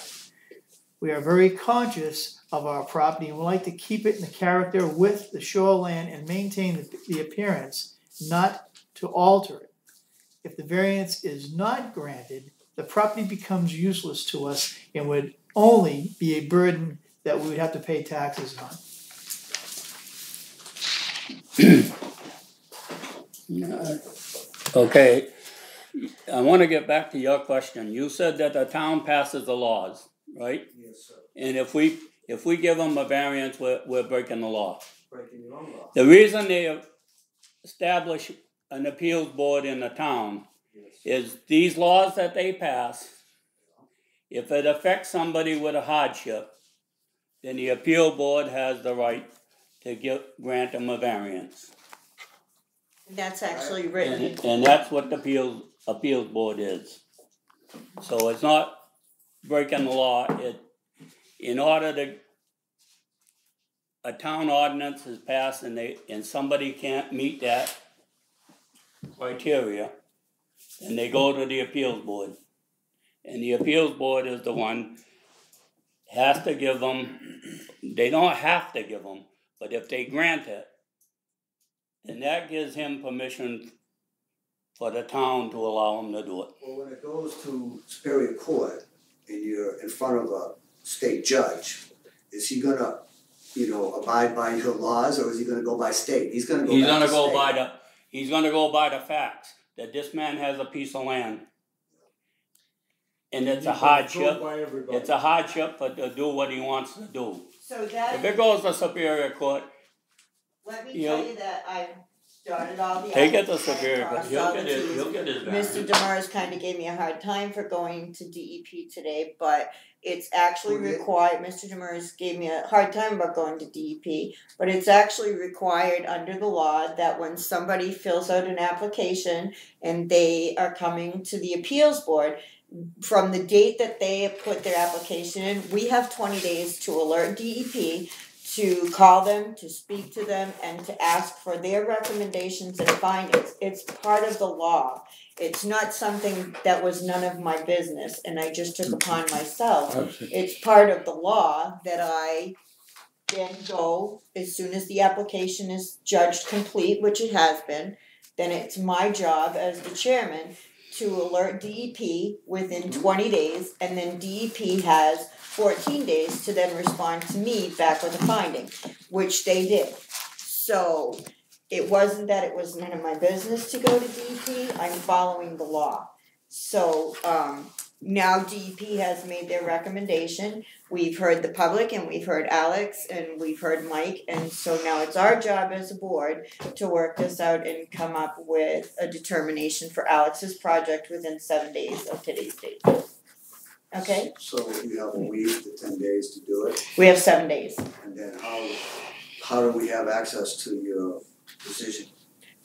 We are very conscious of our property and would like to keep it in the character with the shoreland and maintain the appearance, not to alter it. If the variance is not granted, the property becomes useless to us and would only be a burden that we would have to pay taxes on. Okay, I wanna get back to your question. You said that the town passes the laws, right? Yes, sir. And if we give them a variance, we're breaking the law. Breaking your own law. The reason they establish an appeals board in the town is these laws that they pass, if it affects somebody with a hardship, then the appeal board has the right to grant them a variance. that's actually written. And that's what the appeals board is. So it's not breaking the law, in order to, a town ordinance is passed and somebody can't meet that criteria, then they go to the appeals board. And the appeals board is the one has to give them, they don't have to give them, but if they grant it, then that gives him permission for the town to allow him to do it. Well, when it goes to Superior Court and you're in front of a state judge, is he gonna, abide by your laws, or is he gonna go by state? He's gonna go He's back gonna to go state. by the facts, that this man has a piece of land. And it's a hardship, it's a hardship to do what he wants to do. So that. If it goes to Superior Court, Let me tell you that I've dotted all the take it to I's, Superior Court, crossed all the he'll get his T's. back. Mr. Demers kind of gave me a hard time for going to DEP today, but it's actually required, Mr. Demers gave me a hard time about going to DEP, but it's actually required under the law that when somebody fills out an application and they are coming to the appeals board, from the date that they have put their application in, we have 20 days to alert DEP, to call them, to speak to them, and to ask for their recommendations and findings. It's part of the law. It's not something that was none of my business and I just took upon myself. It's part of the law that I then go, as soon as the application is judged complete, which it has been, then it's my job as the chairman to alert DEP within 20 days, and then DEP has 14 days to then respond to me back with a finding, which they did. So it wasn't that it was none of my business to go to DEP, I'm following the law. So now DEP has made their recommendation. We've heard the public and we've heard Alex and we've heard Mike, and so now it's our job as a board to work this out and come up with a determination for Alex's project within 7 days of today's date. Okay? So you have a week to 10 days to do it, We have 7 days. and then how do we have access to your decision?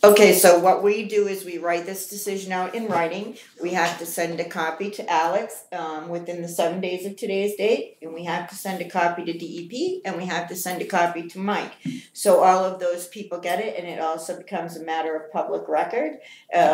Okay, so what we do is we write this decision out in writing. We have to send a copy to Alex within the 7 days of today's date, and we have to send a copy to DEP, and we have to send a copy to Mike. So all of those people get it, and it also becomes a matter of public record.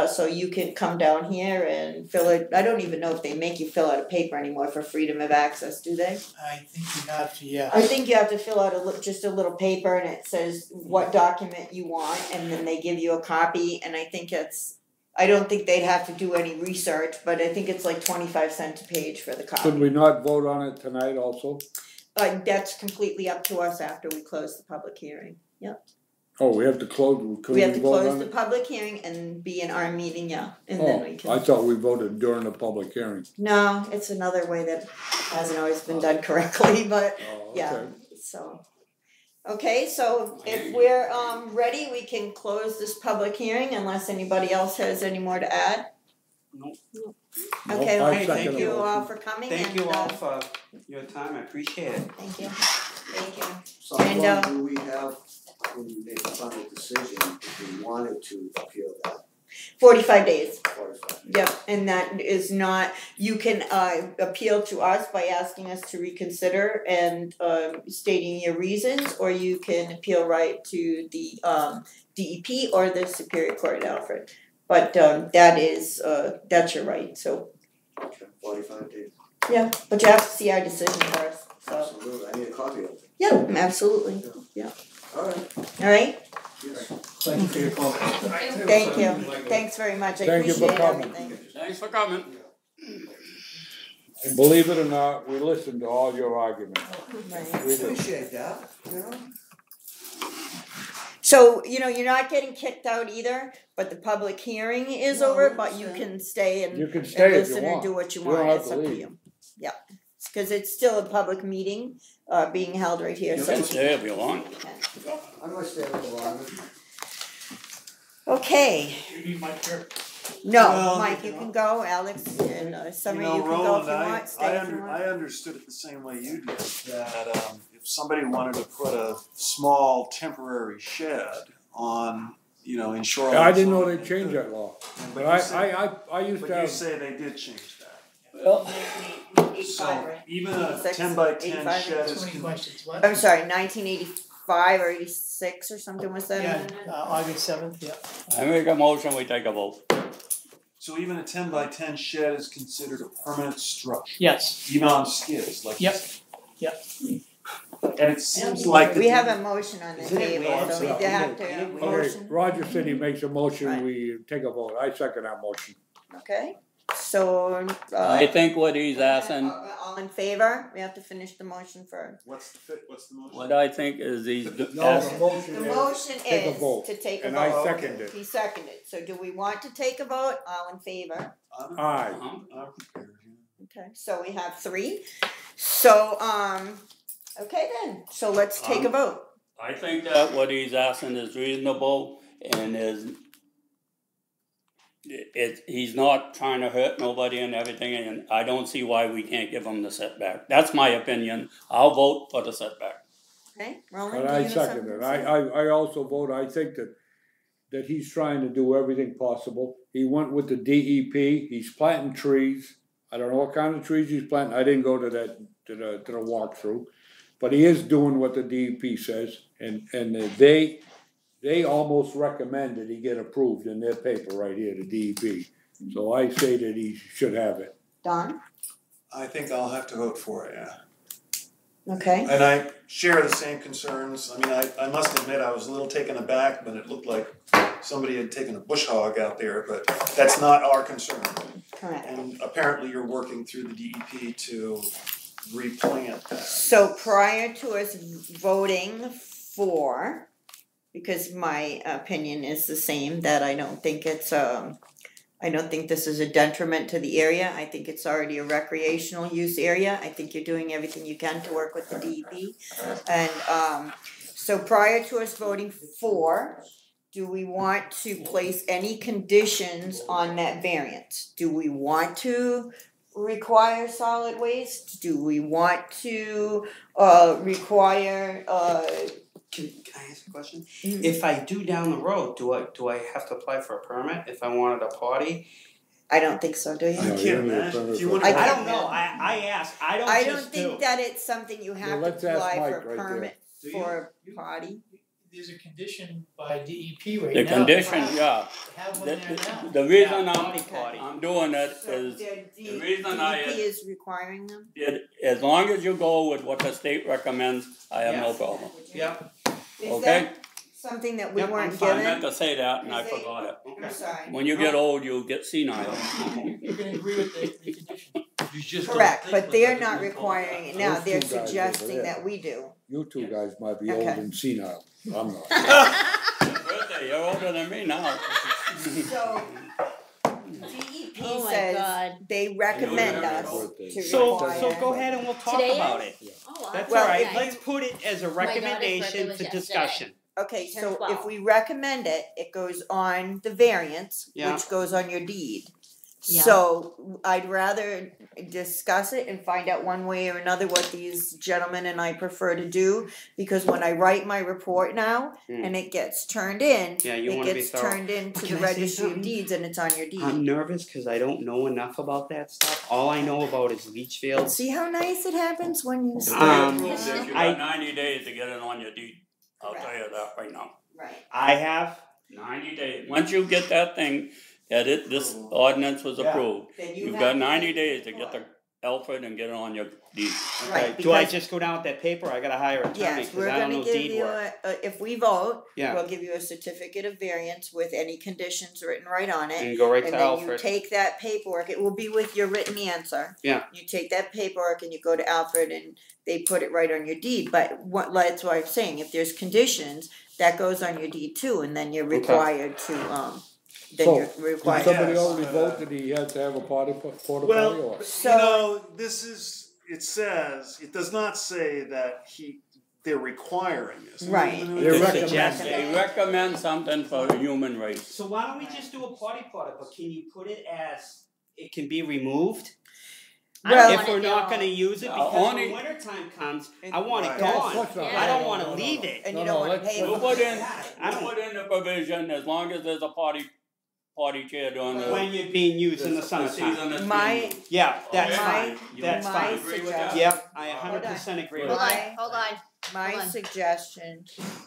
So you can come down here and fill it. I don't even know if they make you fill out a paper anymore for freedom of access, do they? I think you have to, yeah. I think you have to fill out just a little paper, and it says what document you want, and then they give you a copy, and I don't think they'd have to do any research, but I think it's like 25 cents a page for the copy. Could we not vote on it tonight also? That's completely up to us after we close the public hearing. Yep. Oh, we have to close, could We have to vote close on the it? public hearing and be in our meeting, yeah, and then we Oh, can. I thought we voted during the public hearing. No, it's another way that hasn't always been done correctly, but Oh, yeah, okay. so. Okay, so if we're ready, we can close this public hearing unless anybody else has any more to add. Nope. Okay, Nope, well, I second thank the you motion. all for coming and Thank you all for your time, I appreciate it. thank you, thank you. So how And, long do we have when we make a final decision if we wanted to appeal that? 45 days. 45? Yep, and that is not, you can appeal to us by asking us to reconsider and stating your reasons, or you can appeal right to the DEP or the Superior Court at Alfred. But that is, that's your right, so, Okay, 45 days. yeah, but you have to see our decision first, so. Absolutely, I need a copy of it. Yeah, absolutely, Alright, alright, yes. Thank you for your comments. thank you, thanks very much, I Thank you for appreciate coming. everything. Thanks for coming. And believe it or not, we listened to all your arguments. Right. We did. Appreciate that, So, you're not getting kicked out either, but the public hearing is No, over, I but you understand. can stay and You can stay if you listen and want. do what you You don't want, have it's to up to leave. you. Yeah, cause it's still a public meeting, being held right here, You so. can stay if you want. I'm gonna stay a little longer. Okay, You need my chair. no, Well, Mike, you can go, Alex, and some of you can go if Roland, you want, stay if you want. I understood it the same way you did, that if somebody wanted to put a small temporary shed on, in shoreline. I didn't know zone, they'd change that law, But but you say- I used But to you have, say they did change that. Well, So even a 86, 10 by 10 85, shed So is. many questions, what? I'm sorry, 1985 or 86 or something was that? Yeah, August 7th, yeah. I make a motion, we take a vote. So even a 10 by 10 shed is considered a permanent structure, Yes, even on skids, like. Yep. Yep. And it seems like. We have a motion on the Isn't it table, weird? so we Yeah, have okay. to Okay, Okay, motion, Roger said he makes a motion, Right. we take a vote, I second that motion. okay? So, I think what he's asking, all in favor? We have to finish the motion first. What's the motion? what I think is he's No, asking. the motion The is, motion take a is vote, to take a and I vote. second it. He seconded, so do we want to take a vote? All in favor? Aye. I'm prepared, yeah. Okay, so we have 3. So, okay then, so let's take a vote. I think that what he's asking is reasonable and he's not trying to hurt nobody and everything, and I don't see why we can't give him the setback. That's my opinion. I'll vote for the setback. Okay, Roland, But do you I have second something it, to say? I also vote, I think that he's trying to do everything possible. He went with the DEP, he's planting trees, I don't know what kind of trees he's planting, I didn't go to the walkthrough. But he is doing what the DEP says, and they almost recommend that he get approved in their paper right here, the DEP. So I say that he should have it. Don? I think I'll have to vote for it, yeah. Okay, And I share the same concerns. I mean, I must admit, I was a little taken aback when it looked like somebody had taken a bush hog out there, but that's not our concern. correct. And apparently you're working through the DEP to replant that. So prior to us voting for, because my opinion is the same, that I don't think it's I don't think this is a detriment to the area. I think it's already a recreational use area. I think you're doing everything you can to work with the DEP. And so prior to us voting for, do we want to place any conditions on that variance? Do we want to require solid waste? Do we want to require Can I ask a question? If I do down the road, do I have to apply for a permit if I wanted a party? I don't think so, do you? I can't imagine. If you want I I don't know. I ask. I don't. I just don't think that it's something you have to let's ask apply Mike for a right permit Do you? for a party. There's a condition by DEP right The now. condition, yeah. Have one there now. The reason Okay. I'm doing it So is, the reason I- DEP is requiring them? as long as you go with what the state recommends, I have no Yes. problem. Yep. Is Okay. that something that we Yep, I'm weren't fine. I meant given? to say that and I Is it- forgot it. I'm sorry. When you get old, you get senile. You can agree with the condition. Correct, but they're not requiring it now, Those they're two guys over suggesting there. that we do. You two guys might be old Okay. and senile, I'm not. Birthday, you're older than me now. So DEP Oh my says God. they recommend Yeah. us to So require. go ahead and we'll talk Today about is? it. Oh, That's Well, all right. if Let's put it as a daughter's birthday recommendation was for yesterday. discussion. Okay, so 10-12. if we recommend it, it goes on the variance, Yeah. which goes on your deed. Yeah. So I'd rather discuss it and find out one way or another what these gentlemen and I prefer to do. Because when I write my report now and it gets turned in, Yeah, you it wanna be gets thorough. turned into But the can I say registry of something? deeds and it's on your deed. I'm nervous because I don't know enough about that stuff. All I know about is leach fields. See how nice it happens when you If start. you I- got 90 days to get it on your deed. I'll tell you that right now. Right. I have. 90 days. Once you get that thing, this ordinance was Yeah. approved. Then You've have got to 90 make days to it get the Alfred and get it on your deed. Right, Do I because- just go down with that paper? Or I gotta hire an attorney Yes, because we're I don't gonna know give deed you work. if we vote, Yeah. we'll give you a certificate of variance with any conditions written right on it. And go right And to then you Alfred. take that paperwork, it will be with your written answer. Yeah. You take that paperwork and you go to Alfred and they put it right on your deed, but that's what I'm saying, if there's conditions, that goes on your deed too, and then you're required to, then So, you're did required. somebody Yes. already vote that he had to have a porta potty Well, or? So- it says, it does not say that they're requiring this. Right. They're recommending. They recommend something for the human race. So why don't we just do a potty potter? But can you put it as it can be removed? Well- If we're not gonna use it, because only- when winter time comes, I want it Right. Yeah, of gone. course not. Yeah. I don't No, wanna no, no, leave no. it. And No, you no, don't wanna let's pay put- You them. put in, I you don't- put in the provision as long as there's a potty chair during the When you're being used in the season summertime. that's My- being used. Yeah, that's Okay. fine. You That's my fine. agree with that? suggestion- Yep, I Hold 100% agree Good. with Hold that. on, hold on. My Hold on. suggestion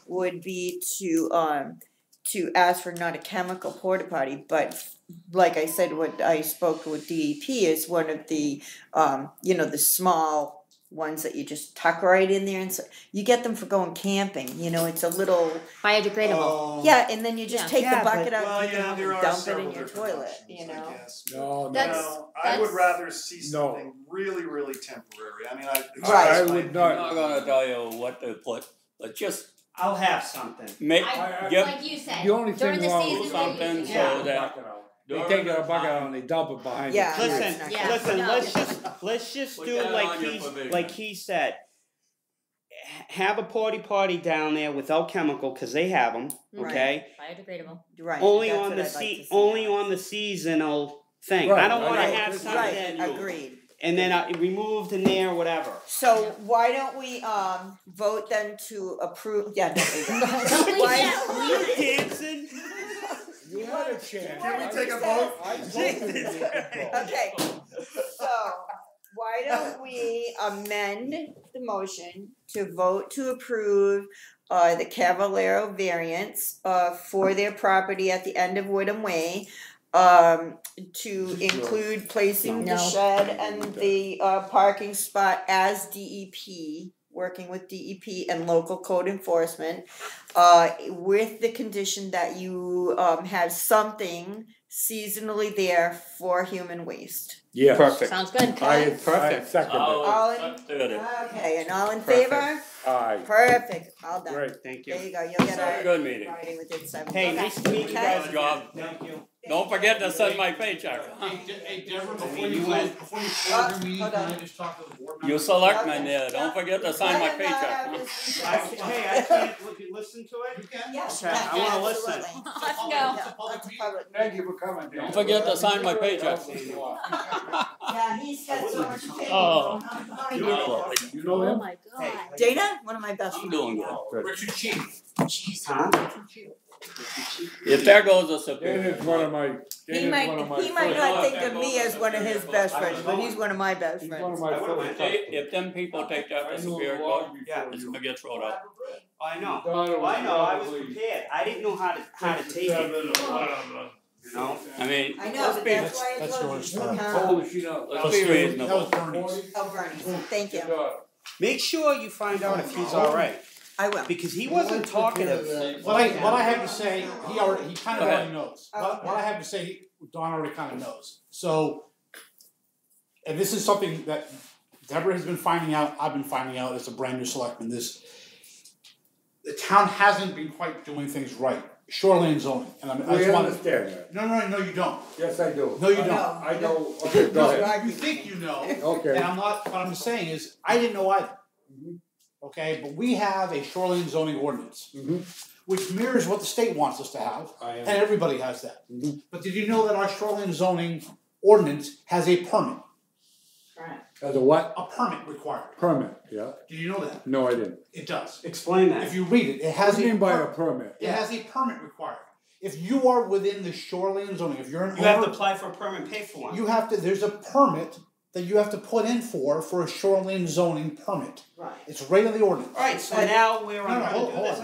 would be to ask for not a chemical porta potty, but like I said, what I spoke with DEP is one of the, the small ones that you just tuck right in there, and so you get them for going camping. It's a little biodegradable. Yeah, and then you just take Yeah, the bucket but- out, there are dump it several in your different toilet. options, I guess. No, That's- No, I would that's- rather see No. something really, really temporary. I mean, Right. I would I'm not. not gonna tell you what to put, but just I'll have something. make, give, Like you said, The only during thing the wrong season. with they're something using so it. that They take a bucket out and they dump it behind the Yeah. tree. Listen, Yeah. listen. No. Let's just Put do that like on your provision. he said. Have a porta potty down there without chemical, because they have them. Okay. Biodegradable. Right. Only that's on what the I'd like to see, only Alex. on the seasonal thing. Right, I don't want to right, have right, something Agreed. and then removed in there, whatever. So why don't we vote then to approve? Yeah. You dancing? You had a chance. Can we take a vote? I voted you could vote. Okay. So why don't we amend the motion to vote to approve the Cavallero variance for their property at the end of Woodham Way, to include placing the No. shed and the parking spot as DEP, working with DEP and local code enforcement, with the condition that you have something seasonally there for human waste. Yes. Perfect. Sounds good. I Perfect. second it. All in- accepted it. Okay, and all in Perfect. favor? Aye. Perfect, all done. Great. Thank There you. you go, you'll get Very a good meeting. writing within 7 Hey, days. nice to meet you Okay. guys. Job. Thank you. Don't forget to send my paycheck. Hey, Deborah, I before mean, you you close, went- before you close your meeting, hold can on. I just talk to the board You members? selectmen there, don't forget to sign my paycheck. Hey, I can't listen to it. You can. Yes, Okay, I wanna listen. absolutely. Let's go. It's a public That's a meeting. public Thank meeting. you for coming, Dan. Don't forget to sign my paycheck. Yeah, he's got so much paper. Oh. going You on. know, You know Oh him? my god. Dana, one of my best I'm friends. doing good. Good. Richard Chief. Huh? If there goes a superior. Dan is one of my. He might not think of me as one of his best friends, but he's one of my best He's one of friends. my I would've first went. customers. If them people take that I to knew him superior long court, before it's you. gonna get thrown out. I know. Daughter was I know. I was probably prepared. I didn't know how to take it. You know. I mean, I know, let's but be, that's why I That's told yours. you. How old is she now? let's be That reasonable. was Bernie's. Oh, Bernie, thank you. Make sure you find out if he's all right, I will. because he wasn't talkative. What I have to say, he kind of Go ahead. already knows. What I have to say, Don already kind of knows. So, and this is something that Deborah has been finding out, I've been finding out as a brand new selectman, the town hasn't been quite doing things right. Shoreline zoning, and I We just want to. understand that. No, you don't. Yes, I do. No, you don't. I know, okay, go ahead. You think you know, and Okay. I'm not, what I'm saying is, I didn't know either. Okay, but we have a shoreline zoning ordinance, Mhm. which mirrors what the state wants us to have, I and am. everybody has that. Mhm. But did you know that our shoreline zoning ordinance has a permit? As a what? A permit required. Permit, yeah? Did you know that? No, I didn't. It does. Explain that. If you read it, it What has do you mean by a per- permit? it has a permit required. If you are within the shoreline zoning, if you're an You have to owner, apply for a permit and pay for one. you have to, there's a permit that you have to put in for a shoreline zoning permit. Right. It's right in the ordinance. Alright, so now we're No, on no, how to hold do on. this.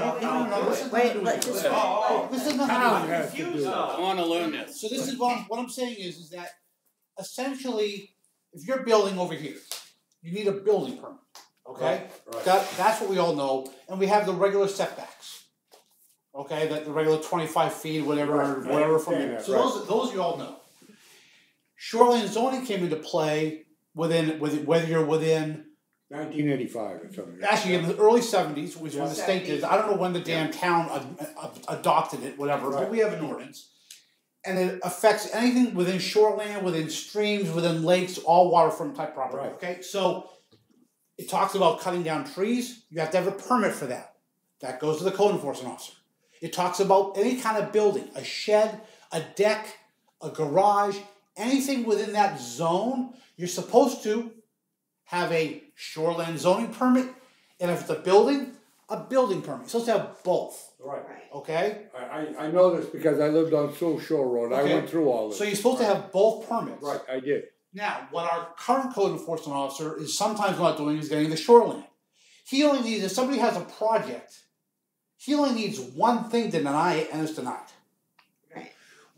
No, this is Wait, nothing to let- do with just- it. Oh, This is nothing to do Town with it. has to do confused that. I wanna learn this. So this is what I'm saying is that essentially, if you're building over here, you need a building permit, okay? Right. That's what we all know, and we have the regular setbacks. Okay, that the regular 25 feet, whatever, Right, whatever from right, here. right. So those you all know. Shoreline zoning came into play whether you're within 1985 or something. actually in the early 70s, which when the state did. I don't know when the damn town adopted it, whatever, but Right. we have an ordinance. And it affects anything within shoreline, within streams, within lakes, all waterfront type property, Right. okay? So it talks about cutting down trees, you have to have a permit for that. That goes to the code enforcement officer. It talks about any kind of building, a shed, a deck, a garage, anything within that zone, you're supposed to have a shoreline zoning permit, and if it's a building permit. You're supposed to have both, Right. okay? I know this because I lived on South Shore Road. I Okay. went through all this. So you're supposed to have both permits. Right, I did. Now, what our current code enforcement officer is sometimes not doing is getting the shoreline. He only needs, if somebody has a project, he only needs one thing to deny it, and it's denied. Right.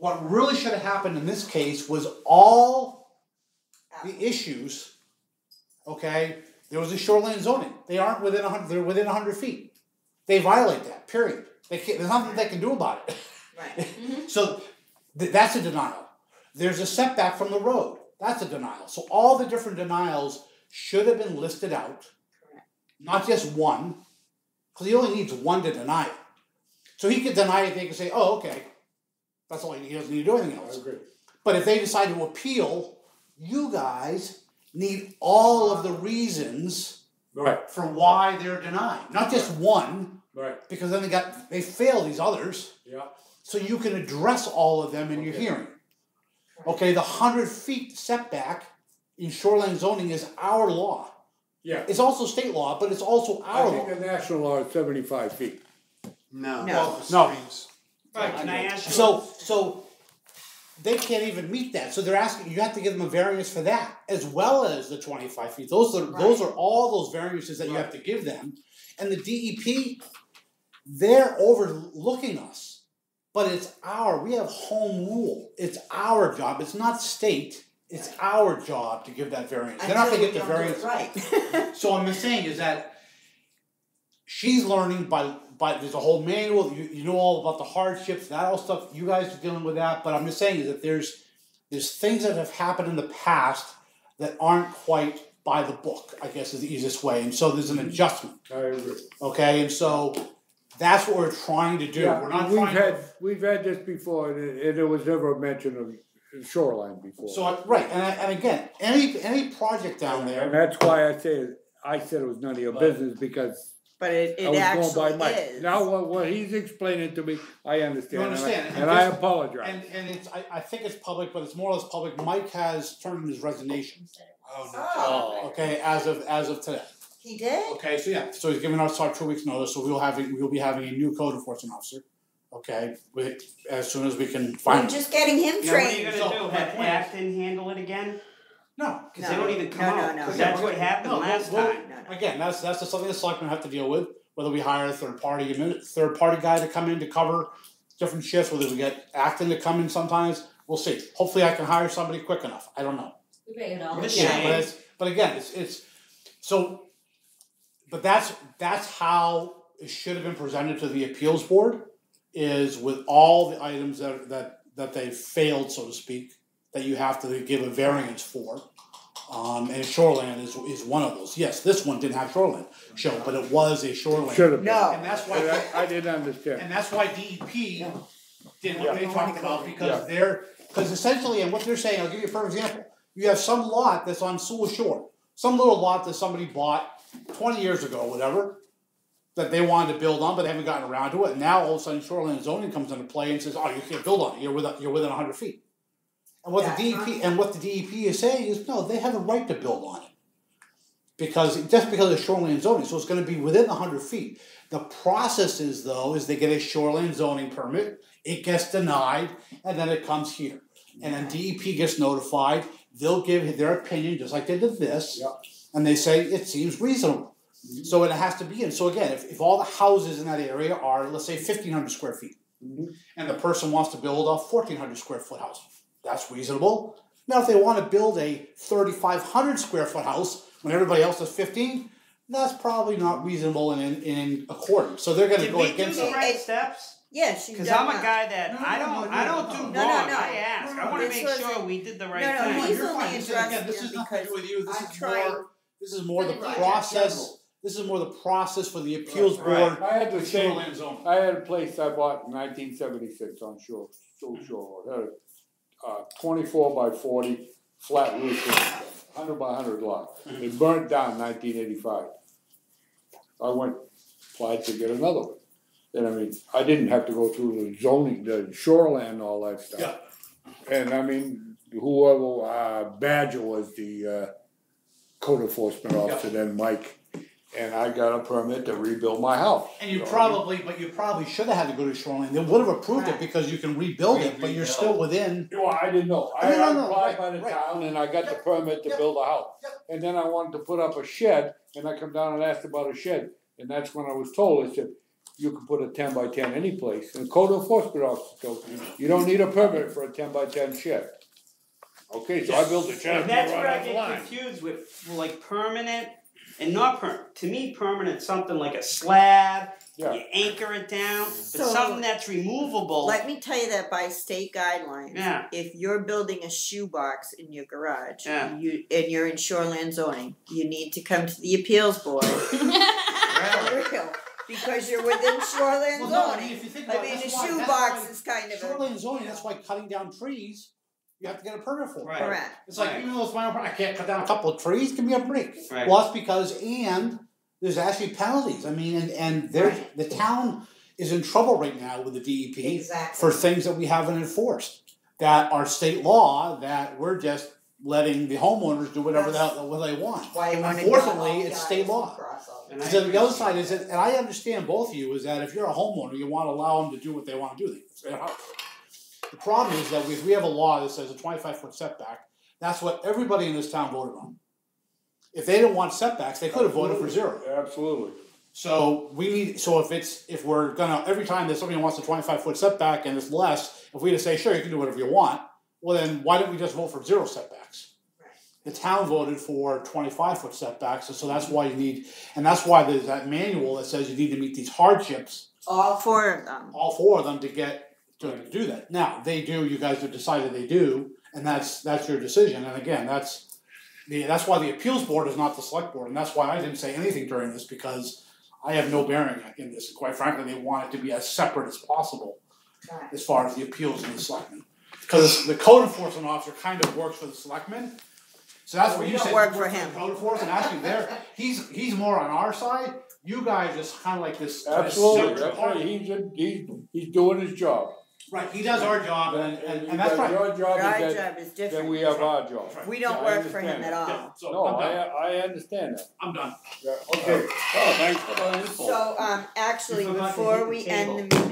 what really should have happened in this case was all the issues, okay, there was a shoreline zoning. They aren't within 100, they're within 100 feet. They violate that, period. They can't, there's nothing they can do about it. Right. So that's a denial. There's a setback from the road. That's a denial. So all the different denials should have been listed out, not just one, because he only needs one to deny it. So he could deny it, they could say, oh, okay, that's all he doesn't need to do anything else. I agree. But if they decide to appeal, you guys need all of the reasons Right. for why they're denying. Not just one, Right. because then they fail these others. Yeah. So you can address all of them in your hearing. Okay, the 100 feet setback in shoreline zoning is our law. Yeah. It's also state law, but it's also our I law. think the national law is 75 feet. No. No. No. Streams. Right, can I ask you? So they can't even meet that. So they're asking, you have to give them a variance for that, as well as the 25 feet. Those are all those variances that you have to give them. And the DEP, they're overlooking us. But we have home rule. It's our job. It's not state. It's our job to give that variance. They're not going to get the variance. Right. So I'm just saying is that she's learning by there's a whole manual. You know all about the hardships, that all stuff. You guys are dealing with that. But I'm just saying is that there's things that have happened in the past that aren't quite by the book, I guess is the easiest way. And so there's an adjustment. I agree. Okay, and so that's what we're trying to do. Yeah, We're not we've had this before, and there was never a mention of shoreline before. So right, and again, any project down there. And that's why I said it was none of your business, because But it I was actually going by Mike. is. Now what he's explaining to me, I understand. You understand, and I apologize. And it's I think it's public, but it's more or less public. Mike has turned in his resignation. Oh, Okay, as of today. he did? Okay, so he's giving us our 2 weeks notice. So we'll be having a new code enforcement officer. Okay, as soon as we can find. We're just getting him Now, what are you trained. gonna So, do? my Have point is- Acton handle it again? No, Because they don't even come out. No. Because that's what happened last time. Again, that's something the selectmen have to deal with. Whether we hire a third party guy to come in to cover different shifts, whether we get Acton to come in sometimes, we'll see. Hopefully, I can hire somebody quick enough. I don't know. We pay it all. Yeah. But again, it's so. But that's how it should have been presented to the appeals board, is with all the items that they failed, so to speak, that you have to give a variance for. And shoreline is one of those. Yes, this one didn't have shoreline show, but it was a shoreline. Should have been. No. And that's why I didn't understand. and that's why DEP did what they talked about, because Yeah. because essentially, and what they're saying, I'll give you a perfect example. You have some lot that's on Sewell Shore, some little lot that somebody bought 20 years ago, whatever, that they wanted to build on, but they haven't gotten around to it. And now all of a sudden, shoreline zoning comes into play and says, "Oh, you can't build on it. You're within 100 feet." And what the DEP is saying is, no, they have a right to build on it, because of shoreline zoning, so it's going to be within 100 feet. The process is they get a shoreline zoning permit, it gets denied, and then it comes here, and then DEP gets notified. They'll give their opinion, just like they did this, and they say it seems reasonable. Mm-hmm. So it has to be in. So again, if all the houses in that area are, let's say, 1,500 square feet, and the person wants to build a 1,400 square foot house, that's reasonable. Now, if they want to build a 3,500 square foot house when everybody else is 15, that's probably not reasonable in accordance. So they're going to go against Did we do the right steps? Yes, Because I'm a guy that I don't do wrong. No. I ask. I want to This make was sure we did the right no, thing. he's You're only fine. addressing This it is nothing to do with you. This is more the for the process. This is more the process for the appeals board. I had the with same. shoreline zoning. I had a place I bought in 1976 on Shore Road. Had a 24 by 40 flat roof, 100 by 100 lot. It burnt down in 1985. I applied to get another one. And I mean, I didn't have to go through the zoning, the shoreline, all that stuff. Yeah. And I mean, whoever Badger was the code enforcement officer, then Mike, and I got a permit to rebuild my house. And you probably should have had to go to shoreline. They would have approved it because you can rebuild it, but you're still within. Well, I didn't know. I applied by the town and I got the permit to build a house. And then I wanted to put up a shed, and I come down and asked about a shed. And that's when I was told, I said, you can put a 10 by 10 any place. And code enforcement officer tells you, you don't need a permit for a 10 by 10 shed. Okay, so I built a shed. And that's right where I on the get line. confused with like permanent and not permanent. To me, permanent something like a slab. Yeah. You anchor it down, but So- something that's removable. Let me tell you that by state guidelines, Yeah. if you're building a shoebox in your garage, Yeah. and you're in shoreline zoning, you need to come to the appeals board. For real. Because you're within shoreline Well, no, I zoning. mean, if you think I about it, mean, a that's why- shoebox is kind of a. Shoreline zoning, that's why cutting down trees, you have to get a permit for. Right. Correct. It's like, Right. even though it's my own, I can't cut down a couple of trees, give me a break. Right. Well, that's because, and there's actually penalties, I mean, and there's, the town is in trouble right now with the DEP Exactly. for things that we haven't enforced, that are state law, that we're just letting the homeowners do whatever the hell, what they want. Why you wanna Unfortunately, it's state law. And I So the other agree. side is that, and I understand both of you, is that if you're a homeowner, you wanna allow them to do what they wanna do. It's their house. The problem is that we have a law that says a 25-foot setback, that's what everybody in this town voted on. If they didn't want setbacks, they could have voted for 0. Absolutely. So we need, so if we're gonna, every time that somebody wants a 25-foot setback and it's less, if we just say, sure, you can do whatever you want, well then, why don't we just vote for 0 setbacks? The town voted for 25-foot setbacks, so that's why you need, and that's why there's that manual that says you need to meet these hardships, All 4 of them. all 4 of them to get, to do that. Now, they do, you guys have decided they do, and that's your decision, and again, that's why the appeals board is not the select board, and that's why I didn't say anything during this, because I have no bearing in this. Quite frankly, they want it to be as separate as possible as far as the appeals and the selectmen. Because the code enforcement officer kind of works for the selectmen. So that's what We you don't said. work you for him. The code enforcement, actually, he's more on our side. You guys just kind of like this. Absolutely. this That's right. He's doing his job. Right, he does our job, and that's right. Your job Our is job is different. then we have our job. We don't I work for him understand at that. all. So No, I'm done. I understand that. I'm done. Yeah, okay. Oh, thanks for the info. So, actually, You forgot to before hit the we end the table.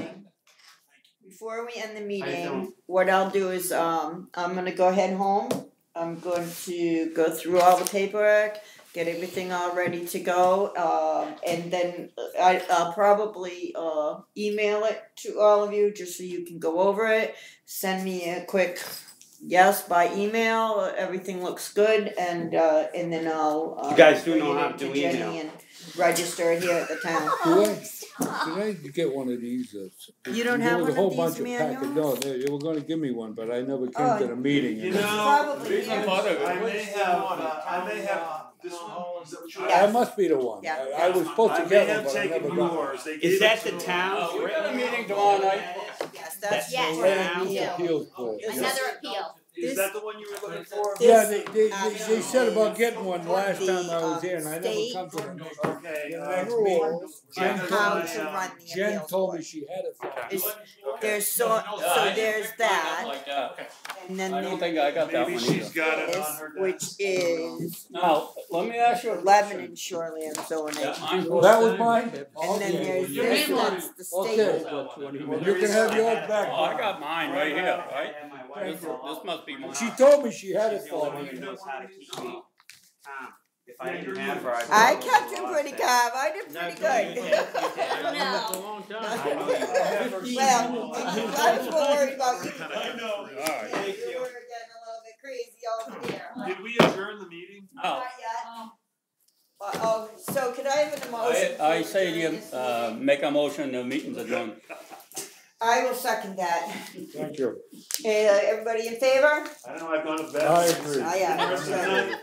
meeting, don't. what I'll do is, I'm gonna go head home. I'm going to go through all the paperwork, get everything all ready to go, and then I'll probably, email it to all of you, just so you can go over it. Send me a quick yes by email, everything looks good, and then I'll, You guys do bring know it how in to do Jenny email. and register it here at the town. Did I get one of these? You don't there have was one a whole of bunch these of packets. manuals? No, they were going to give me one, but I never came Oh, to the meeting. You and- know, Probably reason here. for the- I may have this one. Is that what you Yeah. That must be the one. Yeah. I was supposed to I may get one, have but I taken never got one. yours. They Is gave that it the to me. town? We got a meeting tomorrow night. Yes, that's. Yes. Right Yeah. at the appeals board. This Another appeal. Is that the one you were looking for? Yeah, This they said about getting one last the, time I was here, and I never state come to the Okay. the next meeting. Jen how told me, to run the Jen appeals told board. me she had it for me. It's- There's so there's that, Like that. and then I don't there's think I got that Maybe one she's either. got it on this, her which desk. is Now, let me ask you a Lebanon question. shoreline zoning. Yeah, mine's Well, that was mine? And then Okay. there's Your this, name on that's the state. Okay. Well, you can have yours back. Oh, I got mine right here, right? This This must be mine. She told me she had it for me. If I didn't have her, I kept you pretty calm, I did pretty good. I don't know. Well, I was more worried about you. I know. All right. Thank You you. were getting a little bit crazy over there. Did we adjourn the meeting? Oh, Not yet. So could I have an emotion? I say you, make a motion, the meeting's adjourned. I will second that. Thank you. Everybody in favor? I know I've gone to bed. I agree. Oh, yeah. Good night.